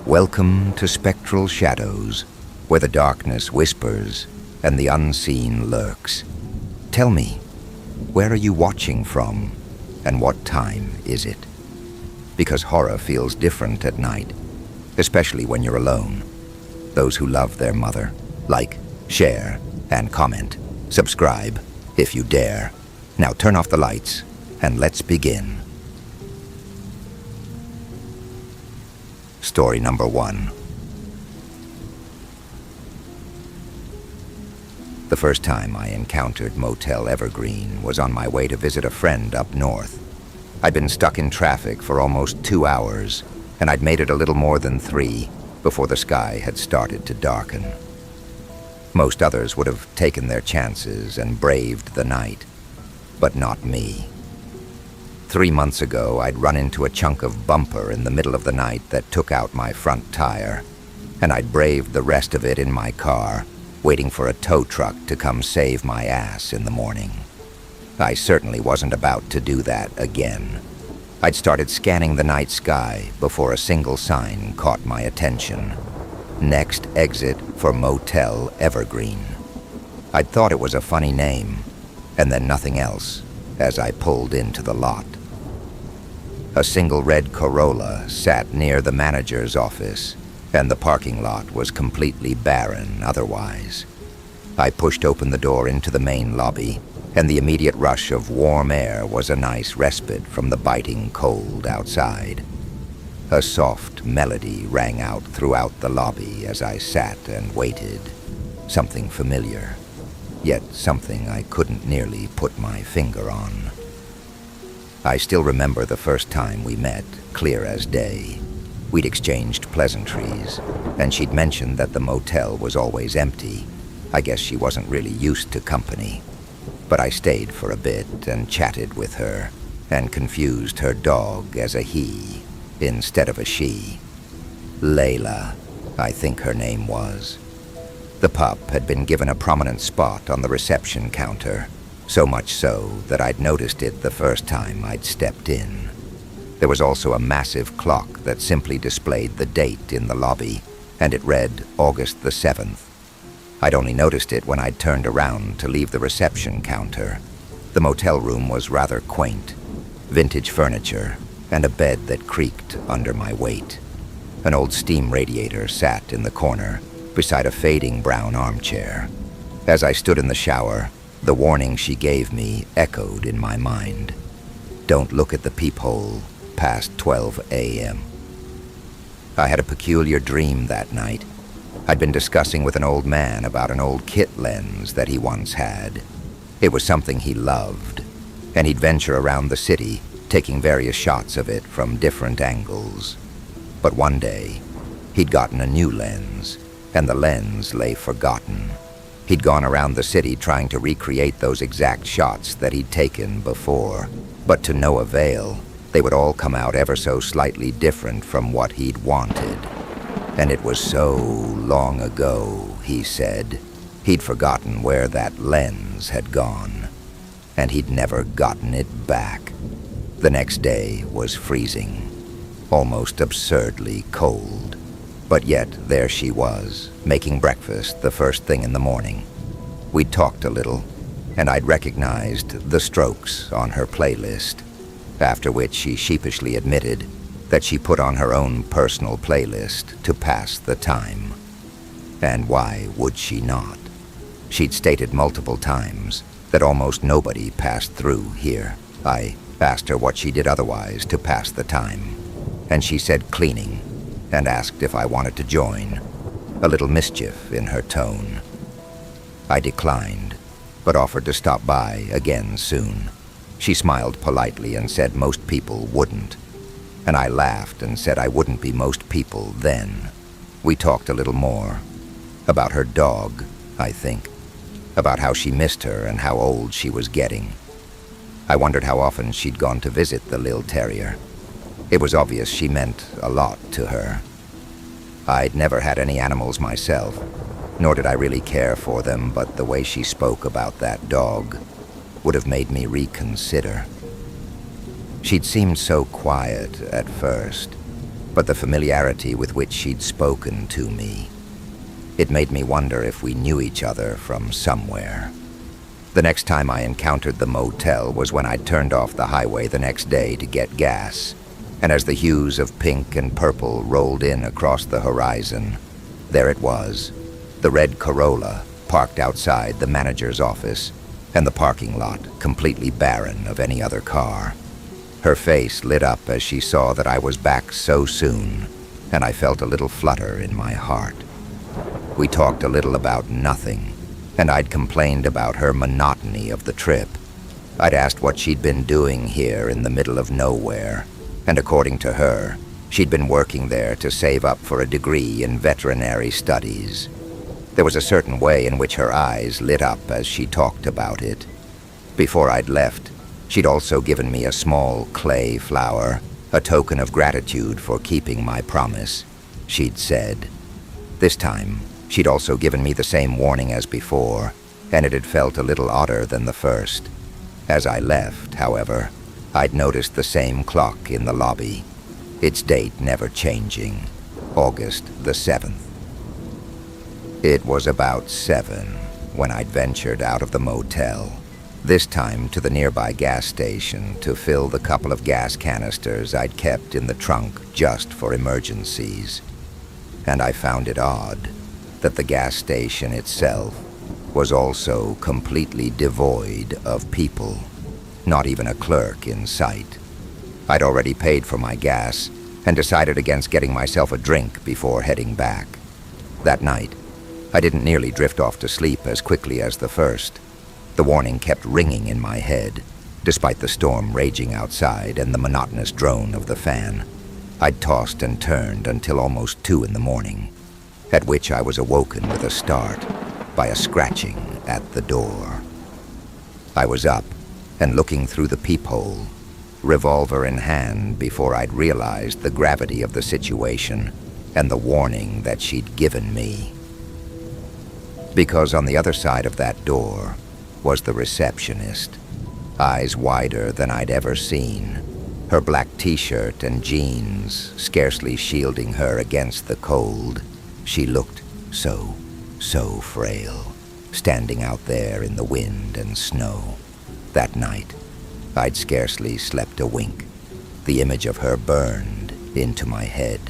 Welcome to Spectral Shadows, where the darkness whispers and the unseen lurks. Tell me, where are you watching from, and what time is it? Because horror feels different at night, especially when you're alone. Those who love their mother, like, share, and comment. Subscribe, if you dare. Now turn off the lights, and let's begin. Story number 1. The first time I encountered Motel Evergreen was on my way to visit a friend up north. I'd been stuck in traffic for almost 2 hours, and I'd made it a little more than 3 before the sky had started to darken. Most others would have taken their chances and braved the night, but not me. 3 months ago, I'd run into a chunk of bumper in the middle of the night that took out my front tire, and I'd braved the rest of it in my car, waiting for a tow truck to come save my ass in the morning. I certainly wasn't about to do that again. I'd started scanning the night sky before a single sign caught my attention. Next exit for Motel Evergreen. I'd thought it was a funny name, and then nothing else as I pulled into the lot. A single red Corolla sat near the manager's office, and the parking lot was completely barren otherwise. I pushed open the door into the main lobby, and the immediate rush of warm air was a nice respite from the biting cold outside. A soft melody rang out throughout the lobby as I sat and waited. Something familiar, yet something I couldn't nearly put my finger on. I still remember the first time we met, clear as day. We'd exchanged pleasantries, and she'd mentioned that the motel was always empty. I guess she wasn't really used to company. But I stayed for a bit and chatted with her, and confused her dog as a he instead of a she. Layla, I think her name was. The pup had been given a prominent spot on the reception counter, so much so that I'd noticed it the first time I'd stepped in. There was also a massive clock that simply displayed the date in the lobby, and it read August the 7th. I'd only noticed it when I'd turned around to leave the reception counter. The motel room was rather quaint. Vintage furniture, and a bed that creaked under my weight. An old steam radiator sat in the corner, beside a fading brown armchair. As I stood in the shower, the warning she gave me echoed in my mind. Don't look at the peephole past 12 a.m. I had a peculiar dream that night. I'd been discussing with an old man about an old kit lens that he once had. It was something he loved, and he'd venture around the city, taking various shots of it from different angles. But one day, he'd gotten a new lens, and the lens lay forgotten. He'd gone around the city trying to recreate those exact shots that he'd taken before, but to no avail. They would all come out ever so slightly different from what he'd wanted. And it was so long ago, he said. He'd forgotten where that lens had gone, and he'd never gotten it back. The next day was freezing, almost absurdly cold. But yet there she was, making breakfast the first thing in the morning. We'd talked a little, and I'd recognized The Strokes on her playlist, after which she sheepishly admitted that she put on her own personal playlist to pass the time. And why would she not? She'd stated multiple times that almost nobody passed through here. I asked her what she did otherwise to pass the time, and she said cleaning, and asked if I wanted to join, a little mischief in her tone. I declined, but offered to stop by again soon. She smiled politely and said most people wouldn't, and I laughed and said I wouldn't be most people then. We talked a little more, about her dog, I think, about how she missed her and how old she was getting. I wondered how often she'd gone to visit the Lil Terrier. It was obvious she meant a lot to her. I'd never had any animals myself, nor did I really care for them, but the way she spoke about that dog would have made me reconsider. She'd seemed so quiet at first, but the familiarity with which she'd spoken to me. It made me wonder if we knew each other from somewhere. The next time I encountered the motel was when I'd turned off the highway the next day to get gas, and as the hues of pink and purple rolled in across the horizon, there it was, the red Corolla parked outside the manager's office, and the parking lot completely barren of any other car. Her face lit up as she saw that I was back so soon, and I felt a little flutter in my heart. We talked a little about nothing, and I'd complained about her monotony of the trip. I'd asked what she'd been doing here in the middle of nowhere, and according to her, she'd been working there to save up for a degree in veterinary studies. There was a certain way in which her eyes lit up as she talked about it. Before I'd left, she'd also given me a small clay flower, a token of gratitude for keeping my promise, she'd said. This time, she'd also given me the same warning as before, and it had felt a little odder than the first. As I left, however, I'd noticed the same clock in the lobby, its date never changing, August the 7th. It was about 7 when I'd ventured out of the motel, this time to the nearby gas station to fill the couple of gas canisters I'd kept in the trunk just for emergencies. And I found it odd that the gas station itself was also completely devoid of people, not even a clerk in sight. I'd already paid for my gas and decided against getting myself a drink before heading back. That night, I didn't nearly drift off to sleep as quickly as the first. The warning kept ringing in my head, despite the storm raging outside and the monotonous drone of the fan. I'd tossed and turned until almost 2 in the morning, at which I was awoken with a start by a scratching at the door. I was up and looking through the peephole, revolver in hand, before I'd realized the gravity of the situation and the warning that she'd given me. Because on the other side of that door was the receptionist, eyes wider than I'd ever seen, her black t-shirt and jeans scarcely shielding her against the cold. She looked so frail, standing out there in the wind and snow. That night, I'd scarcely slept a wink. The image of her burned into my head.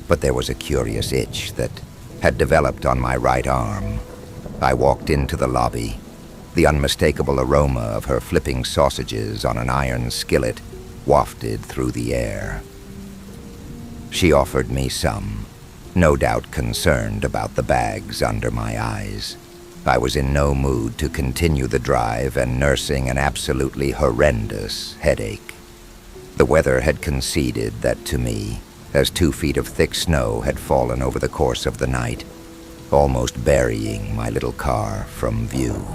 But there was a curious itch that had developed on my right arm. I walked into the lobby. The unmistakable aroma of her flipping sausages on an iron skillet wafted through the air. She offered me some, no doubt concerned about the bags under my eyes. I was in no mood to continue the drive and nursing an absolutely horrendous headache. The weather had conceded that to me, as 2 feet of thick snow had fallen over the course of the night, almost burying my little car from view.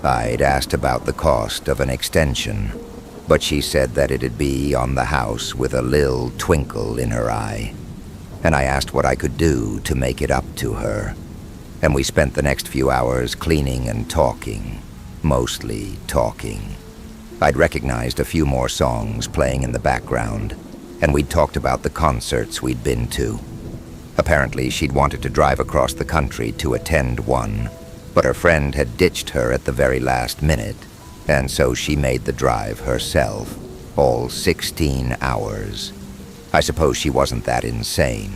I'd asked about the cost of an extension, but she said that it'd be on the house with a lil twinkle in her eye, and I asked what I could do to make it up to her, and we spent the next few hours cleaning and talking, mostly talking. I'd recognized a few more songs playing in the background, and we'd talked about the concerts we'd been to. Apparently, she'd wanted to drive across the country to attend one, but her friend had ditched her at the very last minute, and so she made the drive herself, all 16 hours. I suppose she wasn't that insane,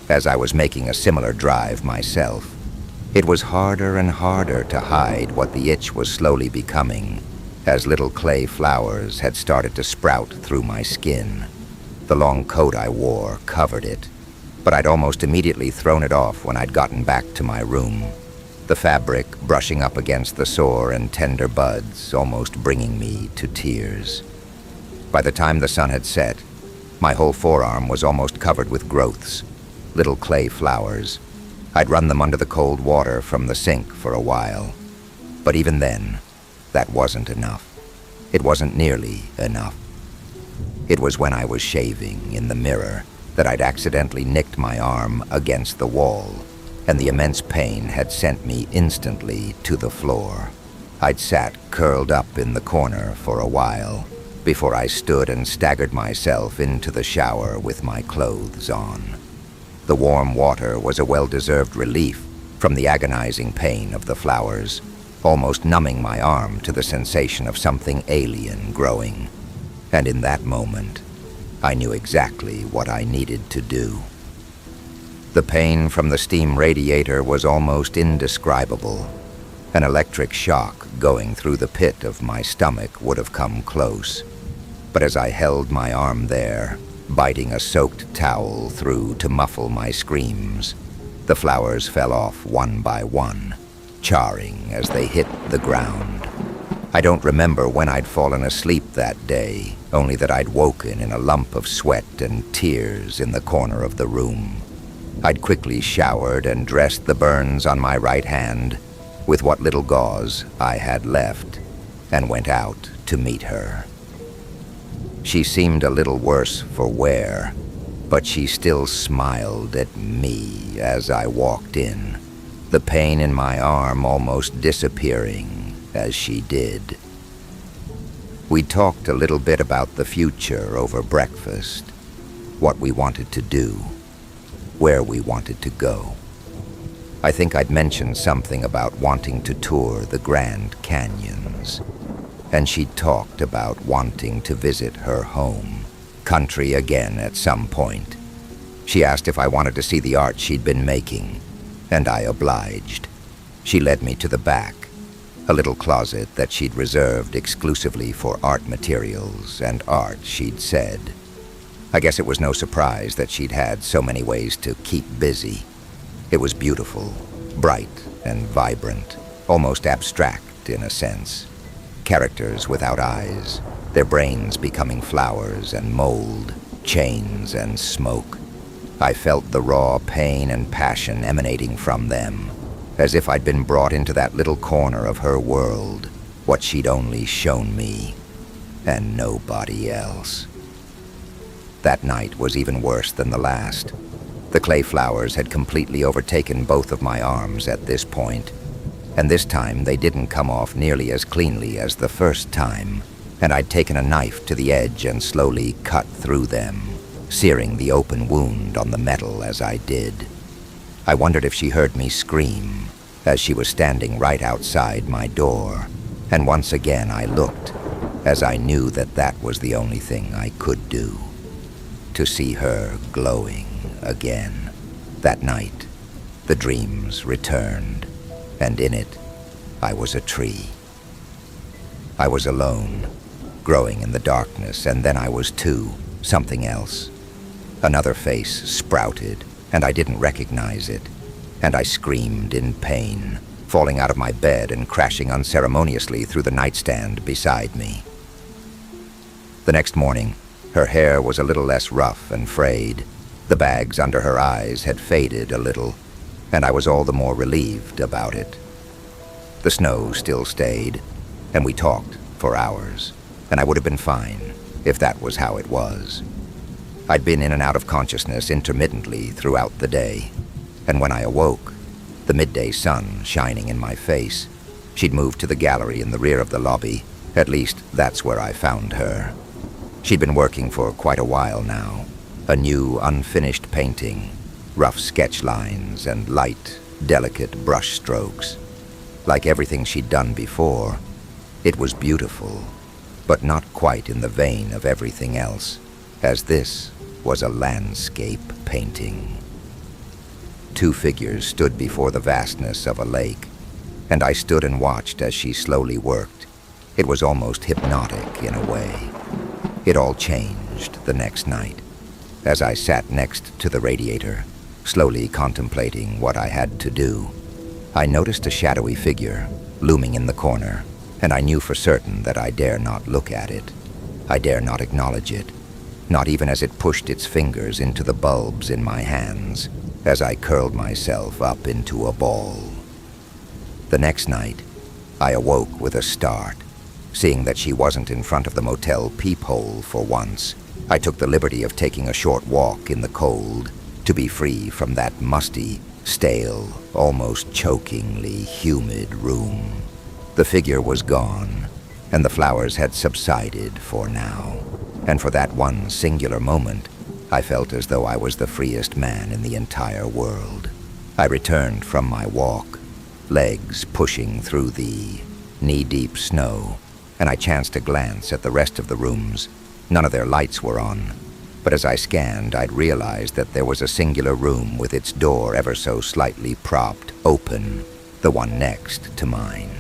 as I was making a similar drive myself. It was harder and harder to hide what the itch was slowly becoming, as little clay flowers had started to sprout through my skin. The long coat I wore covered it, but I'd almost immediately thrown it off when I'd gotten back to my room, the fabric brushing up against the sore and tender buds, almost bringing me to tears. By the time the sun had set, my whole forearm was almost covered with growths, little clay flowers. I'd run them under the cold water from the sink for a while, but even then, that wasn't enough. It wasn't nearly enough. It was when I was shaving in the mirror that I'd accidentally nicked my arm against the wall, and the immense pain had sent me instantly to the floor. I'd sat curled up in the corner for a while, before I stood and staggered myself into the shower with my clothes on. The warm water was a well-deserved relief from the agonizing pain of the flowers, almost numbing my arm to the sensation of something alien growing. And in that moment, I knew exactly what I needed to do. The pain from the steam radiator was almost indescribable. An electric shock going through the pit of my stomach would have come close. But as I held my arm there, biting a soaked towel through to muffle my screams, the flowers fell off one by one, charring as they hit the ground. I don't remember when I'd fallen asleep that day, only that I'd woken in a lump of sweat and tears in the corner of the room. I'd quickly showered and dressed the burns on my right hand with what little gauze I had left, and went out to meet her. She seemed a little worse for wear, but she still smiled at me as I walked in, the pain in my arm almost disappearing as she did. We talked a little bit about the future over breakfast, what we wanted to do, where we wanted to go. I think I'd mentioned something about wanting to tour the Grand Canyons, and she talked about wanting to visit her home country again at some point. She asked if I wanted to see the art she'd been making, and I obliged. She led me to the back, a little closet that she'd reserved exclusively for art materials and art, she'd said. I guess it was no surprise that she'd had so many ways to keep busy. It was beautiful, bright and vibrant, almost abstract in a sense. Characters without eyes, their brains becoming flowers and mold, chains and smoke. I felt the raw pain and passion emanating from them, as if I'd been brought into that little corner of her world, what she'd only shown me, and nobody else. That night was even worse than the last. The clay flowers had completely overtaken both of my arms at this point, and this time they didn't come off nearly as cleanly as the first time, and I'd taken a knife to the edge and slowly cut through them, searing the open wound on the metal as I did. I wondered if she heard me scream, as she was standing right outside my door, and once again I looked, as I knew that that was the only thing I could do. To see her glowing again. That night, the dreams returned, and in it, I was a tree. I was alone, growing in the darkness, and then I was too, something else. Another face sprouted, and I didn't recognize it, and I screamed in pain, falling out of my bed and crashing unceremoniously through the nightstand beside me. The next morning, her hair was a little less rough and frayed. The bags under her eyes had faded a little, and I was all the more relieved about it. The snow still stayed, and we talked for hours, and I would have been fine if that was how it was. I'd been in and out of consciousness intermittently throughout the day, and when I awoke, the midday sun shining in my face, she'd moved to the gallery in the rear of the lobby. At least that's where I found her. She'd been working for quite a while now. A new, unfinished painting, rough sketch lines and light, delicate brush strokes. Like everything she'd done before, it was beautiful, but not quite in the vein of everything else, as this was a landscape painting. Two figures stood before the vastness of a lake, and I stood and watched as she slowly worked. It was almost hypnotic in a way. It all changed the next night, as I sat next to the radiator, slowly contemplating what I had to do. I noticed a shadowy figure looming in the corner, and I knew for certain that I dare not look at it. I dare not acknowledge it, not even as it pushed its fingers into the bulbs in my hands, as I curled myself up into a ball. The next night, I awoke with a start, seeing that she wasn't in front of the motel peephole for once. I took the liberty of taking a short walk in the cold to be free from that musty, stale, almost chokingly humid room. The figure was gone, and the flowers had subsided for now. And for that one singular moment, I felt as though I was the freest man in the entire world. I returned from my walk, legs pushing through the knee-deep snow, and I chanced a glance at the rest of the rooms. None of their lights were on, but as I scanned, I'd realized that there was a singular room with its door ever so slightly propped open, the one next to mine.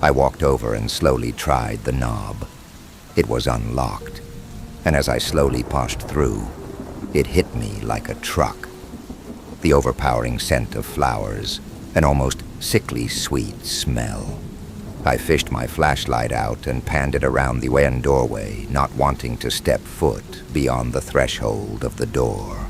I walked over and slowly tried the knob. It was unlocked, and as I slowly pushed through, it hit me like a truck. The overpowering scent of flowers, an almost sickly sweet smell. I fished my flashlight out and panned it around the wan doorway, not wanting to step foot beyond the threshold of the door.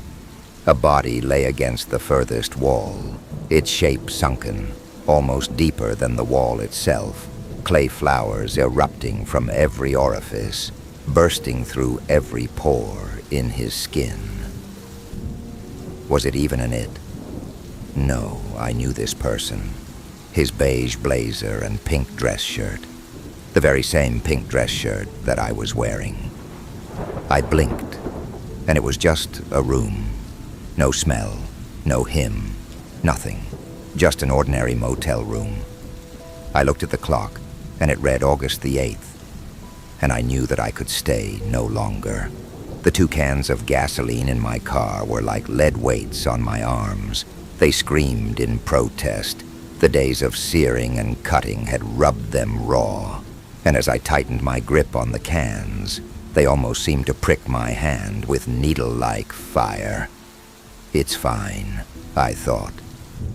A body lay against the furthest wall, its shape sunken, almost deeper than the wall itself, clay flowers erupting from every orifice, bursting through every pore in his skin. Was it even an it? No, I knew this person. His beige blazer and pink dress shirt. The very same pink dress shirt that I was wearing. I blinked, and it was just a room. No smell, no him, nothing. Just an ordinary motel room. I looked at the clock, and it read August the 8th, and I knew that I could stay no longer. The 2 cans of gasoline in my car were like lead weights on my arms. They screamed in protest. The days of searing and cutting had rubbed them raw, and as I tightened my grip on the cans, they almost seemed to prick my hand with needle-like fire. It's fine, I thought.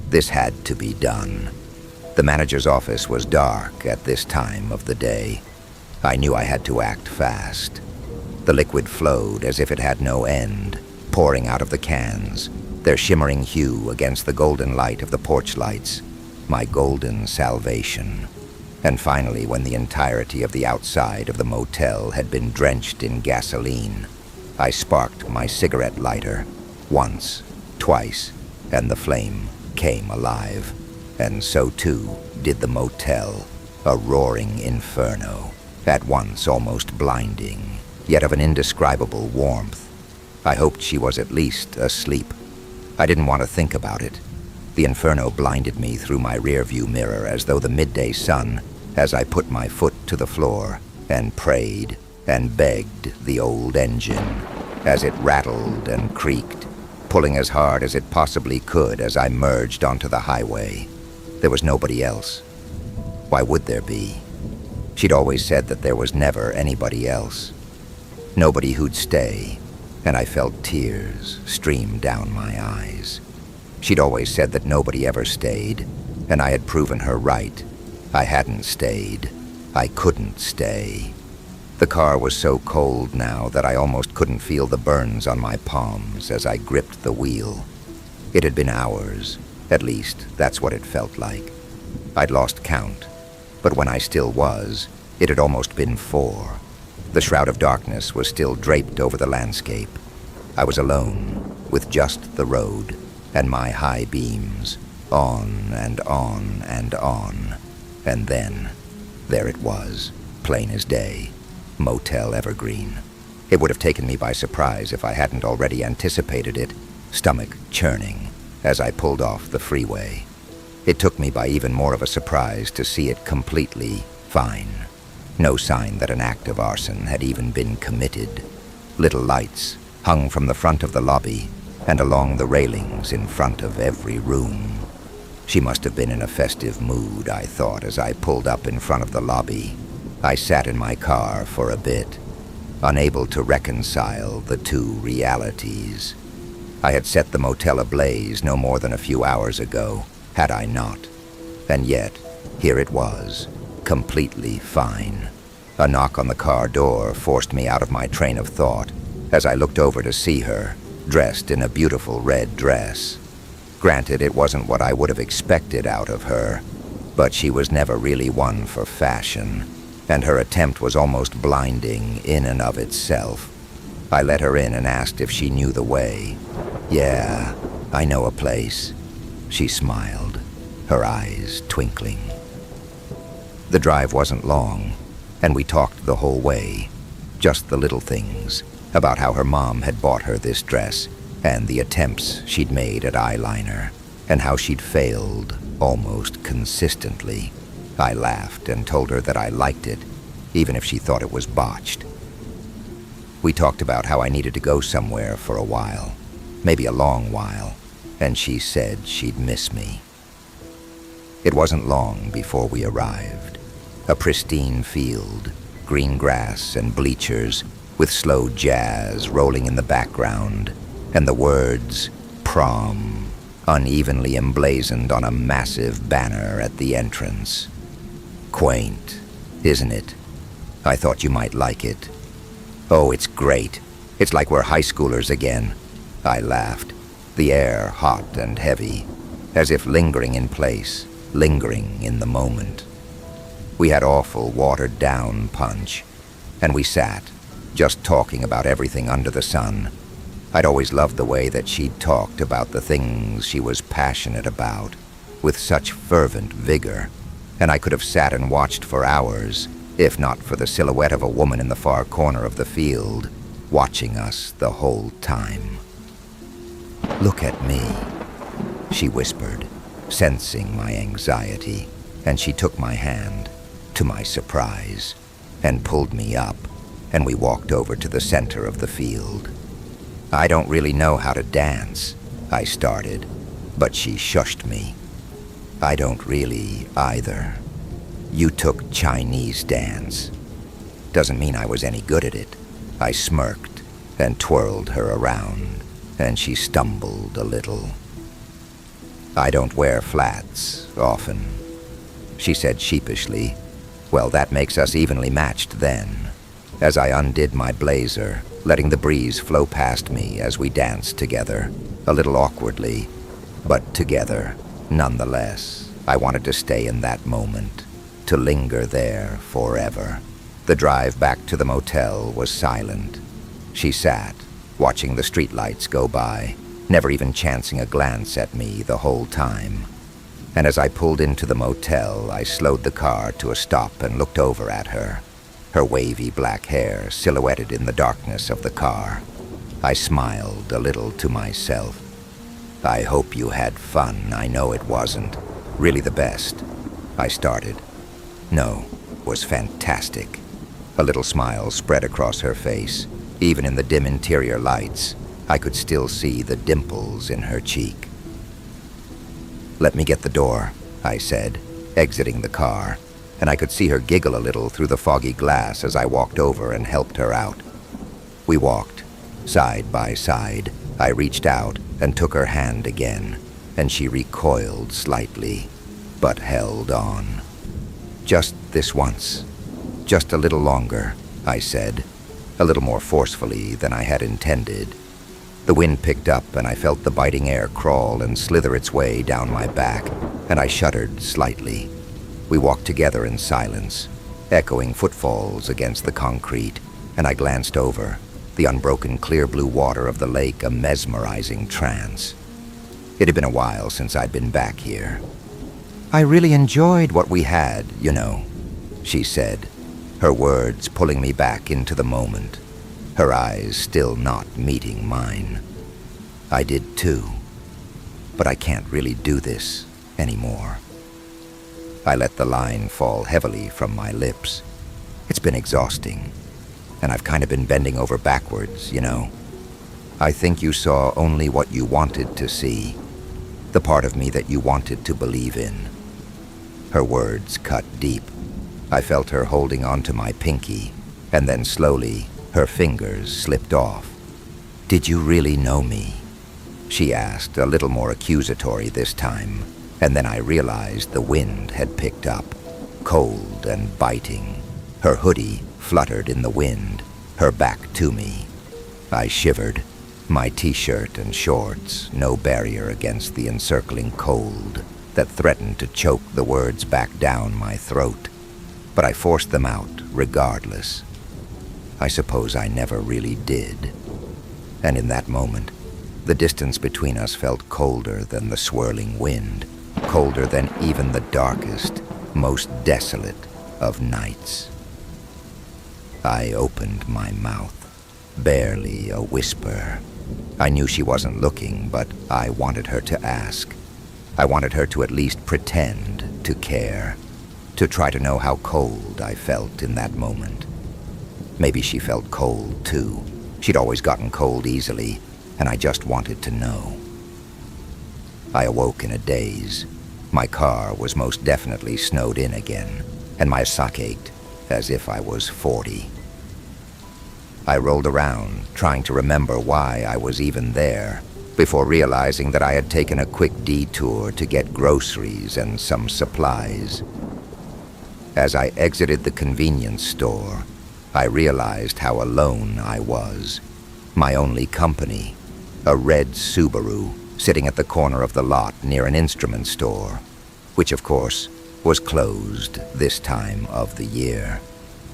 This had to be done. The manager's office was dark at this time of the day. I knew I had to act fast. The liquid flowed as if it had no end, pouring out of the cans, their shimmering hue against the golden light of the porch lights. My golden salvation. And finally, when the entirety of the outside of the motel had been drenched in gasoline, I sparked my cigarette lighter, once, twice, and the flame came alive. And so too did the motel, a roaring inferno, at once almost blinding, yet of an indescribable warmth. I hoped she was at least asleep. I didn't want to think about it. The inferno blinded me through my rearview mirror as though the midday sun, as I put my foot to the floor and prayed and begged the old engine, as it rattled and creaked, pulling as hard as it possibly could as I merged onto the highway. There was nobody else. Why would there be? She'd always said that there was never anybody else. Nobody who'd stay, and I felt tears stream down my eyes. She'd always said that nobody ever stayed, and I had proven her right. I hadn't stayed. I couldn't stay. The car was so cold now that I almost couldn't feel the burns on my palms as I gripped the wheel. It had been hours. At least, that's what it felt like. I'd lost count, but when I still was, it had almost been 4. The shroud of darkness was still draped over the landscape. I was alone, with just the road, and my high beams, on and on and on. And then, there it was, plain as day, Motel Evergreen. It would have taken me by surprise if I hadn't already anticipated it, stomach churning, as I pulled off the freeway. It took me by even more of a surprise to see it completely fine. No sign that an act of arson had even been committed. Little lights hung from the front of the lobby and along the railings in front of every room. She must have been in a festive mood, I thought, as I pulled up in front of the lobby. I sat in my car for a bit, unable to reconcile the two realities. I had set the motel ablaze no more than a few hours ago, had I not. And yet, here it was, completely fine. A knock on the car door forced me out of my train of thought as I looked over to see her, dressed in a beautiful red dress. Granted, it wasn't what I would have expected out of her, but she was never really one for fashion, and her attempt was almost blinding in and of itself. I let her in and asked if she knew the way. "Yeah, I know a place." She smiled, her eyes twinkling. The drive wasn't long, and we talked the whole way. Just the little things, about how her mom had bought her this dress, and the attempts she'd made at eyeliner, and how she'd failed almost consistently. I laughed and told her that I liked it, even if she thought it was botched. We talked about how I needed to go somewhere for a while, maybe a long while, and she said she'd miss me. It wasn't long before we arrived. A pristine field, green grass and bleachers, with slow jazz rolling in the background, and the words, prom, unevenly emblazoned on a massive banner at the entrance. Quaint, isn't it? I thought you might like it. Oh, it's great. It's like we're high schoolers again. I laughed, the air hot and heavy, as if lingering in place, lingering in the moment. We had awful watered-down punch, and we sat, just talking about everything under the sun. I'd always loved the way that she'd talked about the things she was passionate about, with such fervent vigor, and I could have sat and watched for hours, if not for the silhouette of a woman in the far corner of the field, watching us the whole time. "Look at me," she whispered, sensing my anxiety, and she took my hand, to my surprise, and pulled me up, and we walked over to the center of the field. "I don't really know how to dance," I started, but she shushed me. "I don't really either. You took Chinese dance. Doesn't mean I was any good at it." I smirked and twirled her around, and she stumbled a little. "I don't wear flats often," she said sheepishly. "Well, that makes us evenly matched then," as I undid my blazer, letting the breeze flow past me as we danced together, a little awkwardly, but together, nonetheless. I wanted to stay in that moment, to linger there forever. The drive back to the motel was silent. She sat, watching the streetlights go by, never even chancing a glance at me the whole time. And as I pulled into the motel, I slowed the car to a stop and looked over at her, her wavy black hair silhouetted in the darkness of the car. I smiled a little to myself. "I hope you had fun. I know it wasn't really the best," I started. "No, it was fantastic." A little smile spread across her face. Even in the dim interior lights, I could still see the dimples in her cheek. "Let me get the door," I said, exiting the car, and I could see her giggle a little through the foggy glass as I walked over and helped her out. We walked, side by side. I reached out and took her hand again, and she recoiled slightly, but held on. "Just this once. Just a little longer," I said, a little more forcefully than I had intended. The wind picked up and I felt the biting air crawl and slither its way down my back, and I shuddered slightly. We walked together in silence, echoing footfalls against the concrete, and I glanced over, the unbroken clear blue water of the lake a mesmerizing trance. It had been a while since I'd been back here. "I really enjoyed what we had, you know," she said, her words pulling me back into the moment, her eyes still not meeting mine. "I did too, but I can't really do this anymore." I let the line fall heavily from my lips. It's been exhausting, and I've kind of been bending over backwards, you know. "I think you saw only what you wanted to see, the part of me that you wanted to believe in." Her words cut deep. I felt her holding onto my pinky, and then slowly, her fingers slipped off. "Did you really know me?" she asked, a little more accusatory this time, and then I realized the wind had picked up, cold and biting. Her hoodie fluttered in the wind, her back to me. I shivered, my t-shirt and shorts no barrier against the encircling cold that threatened to choke the words back down my throat. But I forced them out regardless. I suppose I never really did. And in that moment, the distance between us felt colder than the swirling wind, colder than even the darkest, most desolate of nights. I opened my mouth, barely a whisper. I knew she wasn't looking, but I wanted her to ask. I wanted her to at least pretend to care, to try to know how cold I felt in that moment. Maybe she felt cold, too. She'd always gotten cold easily, and I just wanted to know. I awoke in a daze. My car was most definitely snowed in again, and my sock ached as if I was 40. I rolled around, trying to remember why I was even there, before realizing that I had taken a quick detour to get groceries and some supplies. As I exited the convenience store, I realized how alone I was. My only company, a red Subaru sitting at the corner of the lot near an instrument store, which of course was closed this time of the year.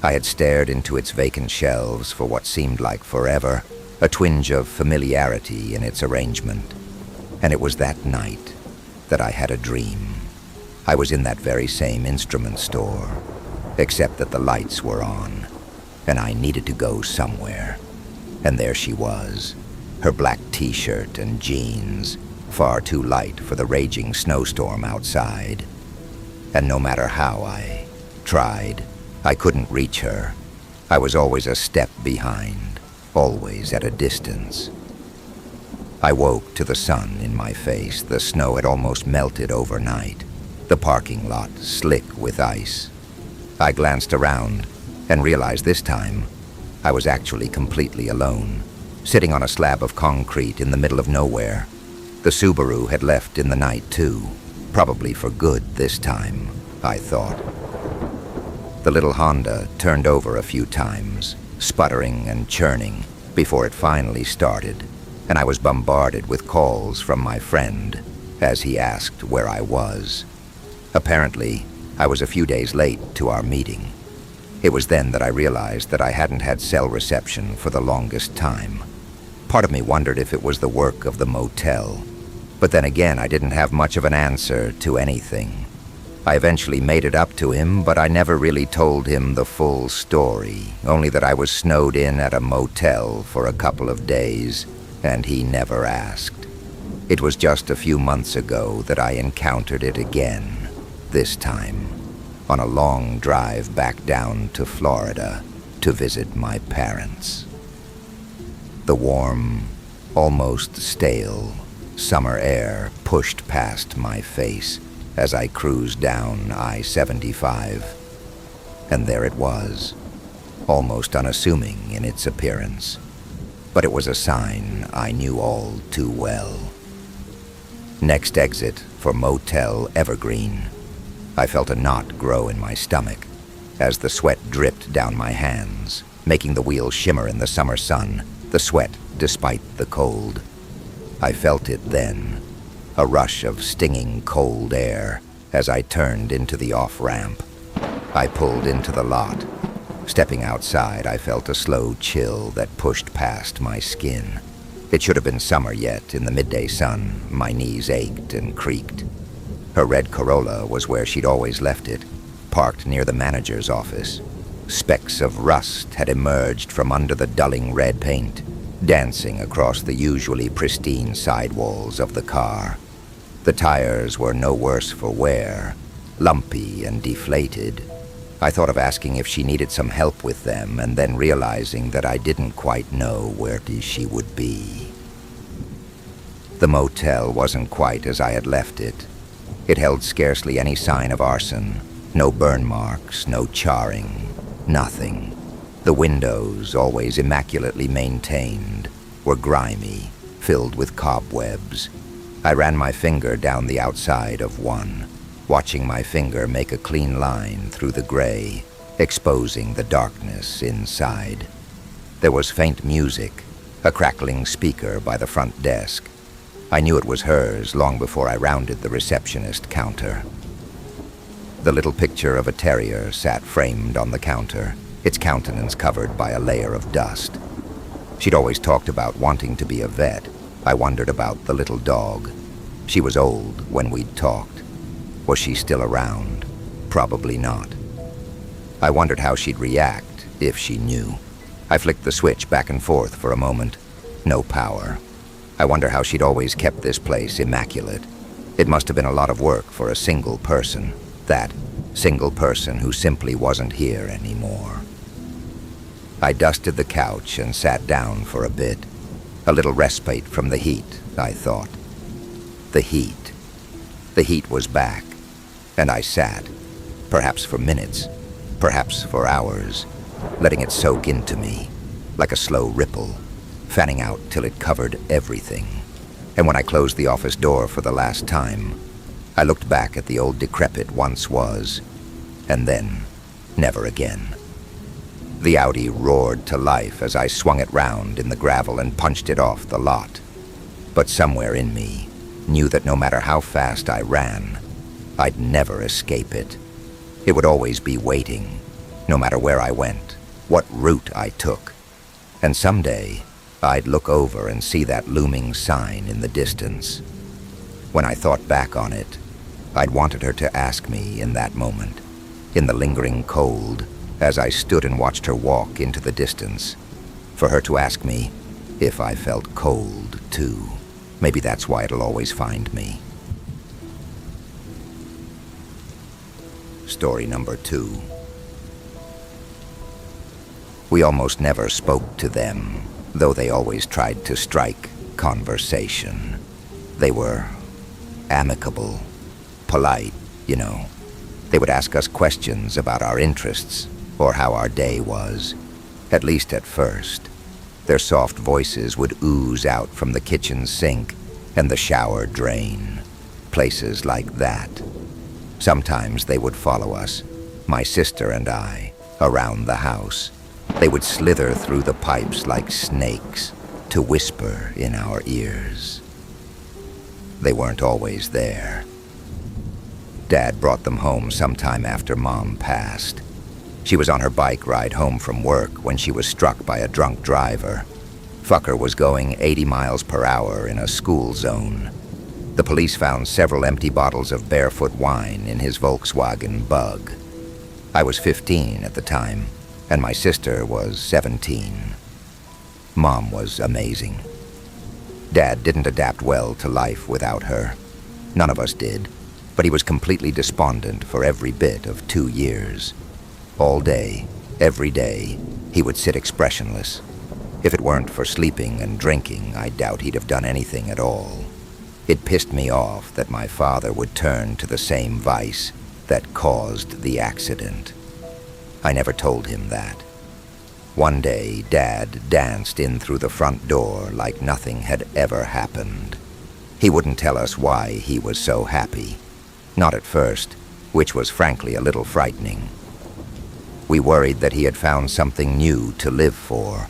I had stared into its vacant shelves for what seemed like forever, a twinge of familiarity in its arrangement. And it was that night that I had a dream. I was in that very same instrument store, except that the lights were on, and I needed to go somewhere. And there she was, her black t-shirt and jeans, far too light for the raging snowstorm outside. And no matter how I tried, I couldn't reach her. I was always a step behind, always at a distance. I woke to the sun in my face. The snow had almost melted overnight, the parking lot slick with ice. I glanced around and realized this time I was actually completely alone, sitting on a slab of concrete in the middle of nowhere. The Subaru had left in the night too, probably for good this time, I thought. The little Honda turned over a few times, sputtering and churning, before it finally started, and I was bombarded with calls from my friend as he asked where I was. Apparently, I was a few days late to our meeting. It was then that I realized that I hadn't had cell reception for the longest time. Part of me wondered if it was the work of the motel, but then again I didn't have much of an answer to anything. I eventually made it up to him, but I never really told him the full story, only that I was snowed in at a motel for a couple of days, and he never asked. It was just a few months ago that I encountered it again, this time on a long drive back down to Florida to visit my parents. The warm, almost stale summer air pushed past my face as I cruised down I-75, and there it was, almost unassuming in its appearance, but it was a sign I knew all too well. Next exit for Motel Evergreen. I felt a knot grow in my stomach as the sweat dripped down my hands, making the wheels shimmer in the summer sun, the sweat despite the cold. I felt it then, a rush of stinging cold air as I turned into the off-ramp. I pulled into the lot. Stepping outside, I felt a slow chill that pushed past my skin. It should have been summer yet. In the midday sun, my knees ached and creaked. Her red Corolla was where she'd always left it, parked near the manager's office. Specks of rust had emerged from under the dulling red paint, dancing across the usually pristine sidewalls of the car. The tires were no worse for wear, lumpy and deflated. I thought of asking if she needed some help with them, and then realizing that I didn't quite know where she would be. The motel wasn't quite as I had left it. It held scarcely any sign of arson, no burn marks, no charring, nothing. The windows, always immaculately maintained, were grimy, filled with cobwebs. I ran my finger down the outside of one, watching my finger make a clean line through the gray, exposing the darkness inside. There was faint music, a crackling speaker by the front desk. I knew it was hers long before I rounded the receptionist counter. The little picture of a terrier sat framed on the counter, its countenance covered by a layer of dust. She'd always talked about wanting to be a vet. I wondered about the little dog. She was old when we'd talked. Was she still around? Probably not. I wondered how she'd react if she knew. I flicked the switch back and forth for a moment. No power. I wonder how she'd always kept this place immaculate. It must have been a lot of work for a single person. That single person who simply wasn't here anymore. I dusted the couch and sat down for a bit. A little respite from the heat, I thought. The heat. The heat was back, and I sat, perhaps for minutes, perhaps for hours, letting it soak into me, like a slow ripple, fanning out till it covered everything. And when I closed the office door for the last time, I looked back at the old decrepit once was, and then never again. The Audi roared to life as I swung it round in the gravel and punched it off the lot. But somewhere in me knew that no matter how fast I ran, I'd never escape it. It would always be waiting, no matter where I went, what route I took. And someday, I'd look over and see that looming sign in the distance. When I thought back on it, I'd wanted her to ask me in that moment, in the lingering cold, as I stood and watched her walk into the distance, for her to ask me if I felt cold, too. Maybe that's why it'll always find me. Story number 2. We almost never spoke to them, though they always tried to strike conversation. They were amicable, polite, you know. They would ask us questions about our interests, or how our day was, at least at first. Their soft voices would ooze out from the kitchen sink and the shower drain, places like that. Sometimes they would follow us, my sister and I, around the house. They would slither through the pipes like snakes to whisper in our ears. They weren't always there. Dad brought them home sometime after Mom passed. She was on her bike ride home from work when she was struck by a drunk driver. Fucker was going 80 miles per hour in a school zone. The police found several empty bottles of barefoot wine in his Volkswagen Bug. I was 15 at the time, and my sister was 17. Mom was amazing. Dad didn't adapt well to life without her. None of us did, but he was completely despondent for every bit of 2 years. All day, every day, he would sit expressionless. If it weren't for sleeping and drinking, I doubt he'd have done anything at all. It pissed me off that my father would turn to the same vice that caused the accident. I never told him that. One day, Dad danced in through the front door like nothing had ever happened. He wouldn't tell us why he was so happy. Not at first, which was frankly a little frightening. We worried that he had found something new to live for,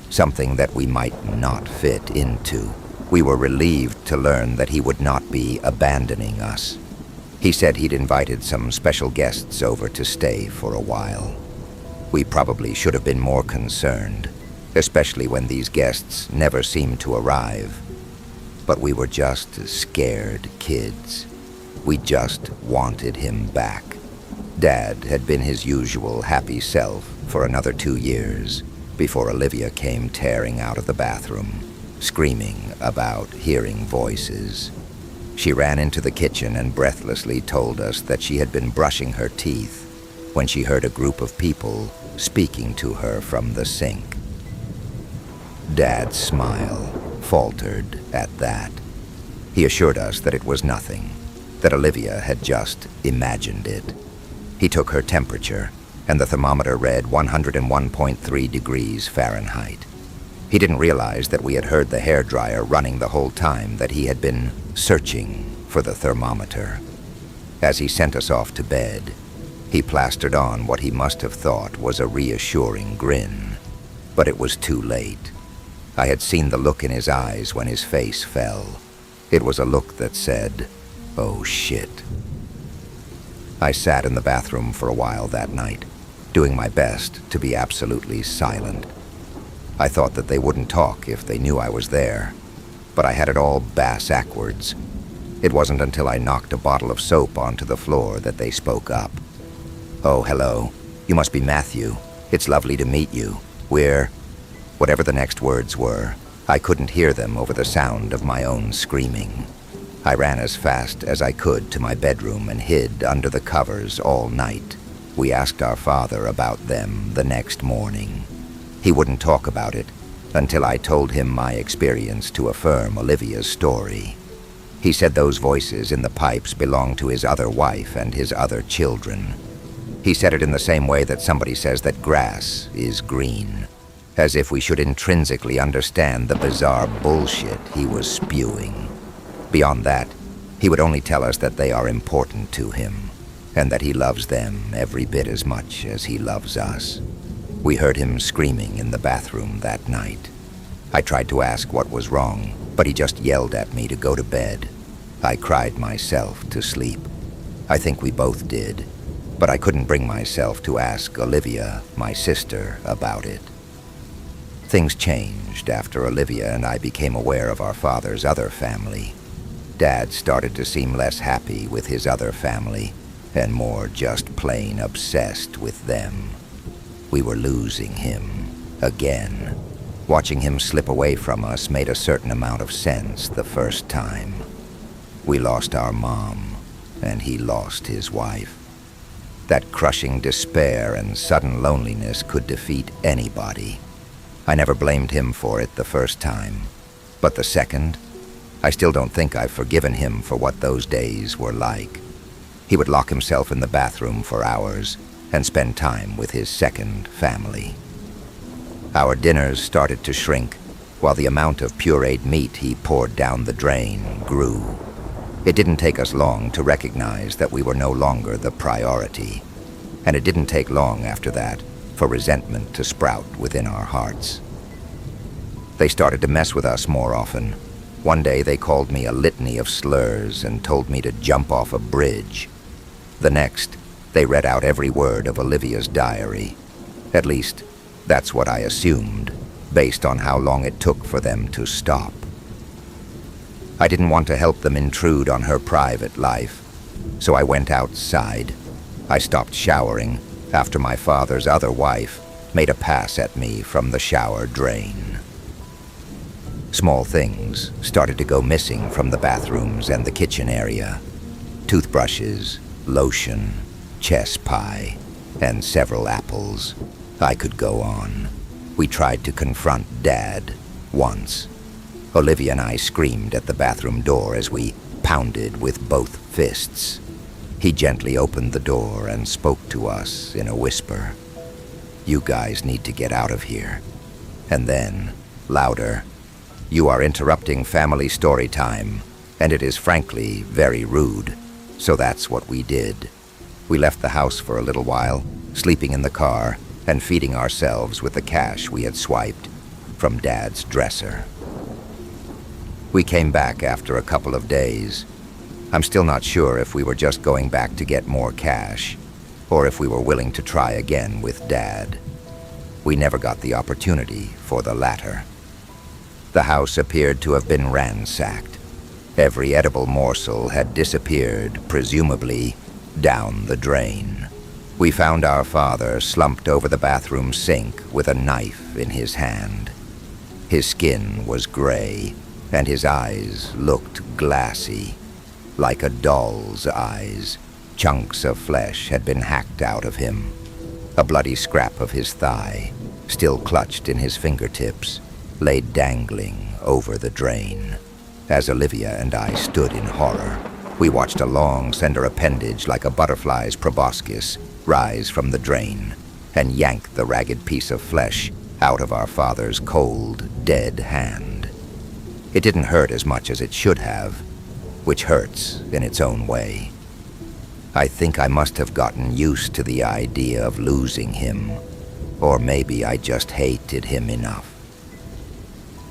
something that we might not fit into. We were relieved to learn that he would not be abandoning us. He said he'd invited some special guests over to stay for a while. We probably should have been more concerned, especially when these guests never seemed to arrive. But we were just scared kids. We just wanted him back. Dad had been his usual happy self for another 2 years before Olivia came tearing out of the bathroom, screaming about hearing voices. She ran into the kitchen and breathlessly told us that she had been brushing her teeth when she heard a group of people speaking to her from the sink. Dad's smile faltered at that. He assured us that it was nothing, that Olivia had just imagined it. He took her temperature, and the thermometer read 101.3 degrees Fahrenheit. He didn't realize that we had heard the hairdryer running the whole time that he had been searching for the thermometer. As he sent us off to bed, he plastered on what he must have thought was a reassuring grin. But it was too late. I had seen the look in his eyes when his face fell. It was a look that said, "Oh shit." I sat in the bathroom for a while that night, doing my best to be absolutely silent. I thought that they wouldn't talk if they knew I was there, but I had it all bass-ackwards. It wasn't until I knocked a bottle of soap onto the floor that they spoke up. "Oh, hello. You must be Matthew. It's lovely to meet you. We're..." Whatever the next words were, I couldn't hear them over the sound of my own screaming. I ran as fast as I could to my bedroom and hid under the covers all night. We asked our father about them the next morning. He wouldn't talk about it until I told him my experience to affirm Olivia's story. He said those voices in the pipes belonged to his other wife and his other children. He said it in the same way that somebody says that grass is green, as if we should intrinsically understand the bizarre bullshit he was spewing. Beyond that, he would only tell us that they are important to him, and that he loves them every bit as much as he loves us. We heard him screaming in the bathroom that night. I tried to ask what was wrong, but he just yelled at me to go to bed. I cried myself to sleep. I think we both did, but I couldn't bring myself to ask Olivia, my sister, about it. Things changed after Olivia and I became aware of our father's other family. Dad started to seem less happy with his other family, and more just plain obsessed with them. We were losing him, again. Watching him slip away from us made a certain amount of sense the first time. We lost our mom, and he lost his wife. That crushing despair and sudden loneliness could defeat anybody. I never blamed him for it the first time, but the second, I still don't think I've forgiven him for what those days were like. He would lock himself in the bathroom for hours and spend time with his second family. Our dinners started to shrink, while the amount of pureed meat he poured down the drain grew. It didn't take us long to recognize that we were no longer the priority, and it didn't take long after that for resentment to sprout within our hearts. They started to mess with us more often. One day they called me a litany of slurs and told me to jump off a bridge. The next, they read out every word of Olivia's diary. At least, that's what I assumed, based on how long it took for them to stop. I didn't want to help them intrude on her private life, so I went outside. I stopped showering after my father's other wife made a pass at me from the shower drain. Small things started to go missing from the bathrooms and the kitchen area. Toothbrushes, lotion, chess pie, and several apples. I could go on. We tried to confront Dad once. Olivia and I screamed at the bathroom door as we pounded with both fists. He gently opened the door and spoke to us in a whisper. "You guys need to get out of here." And then, louder, "You are interrupting family story time, and it is frankly very rude." So that's what we did. We left the house for a little while, sleeping in the car and feeding ourselves with the cash we had swiped from Dad's dresser. We came back after a couple of days. I'm still not sure if we were just going back to get more cash, or if we were willing to try again with Dad. We never got the opportunity for the latter. The house appeared to have been ransacked. Every edible morsel had disappeared, presumably down the drain. We found our father slumped over the bathroom sink with a knife in his hand. His skin was gray, and his eyes looked glassy, like a doll's eyes. Chunks of flesh had been hacked out of him. A bloody scrap of his thigh, still clutched in his fingertips, lay dangling over the drain. As Olivia and I stood in horror, we watched a long, slender appendage like a butterfly's proboscis rise from the drain and yank the ragged piece of flesh out of our father's cold, dead hand. It didn't hurt as much as it should have, which hurts in its own way. I think I must have gotten used to the idea of losing him, or maybe I just hated him enough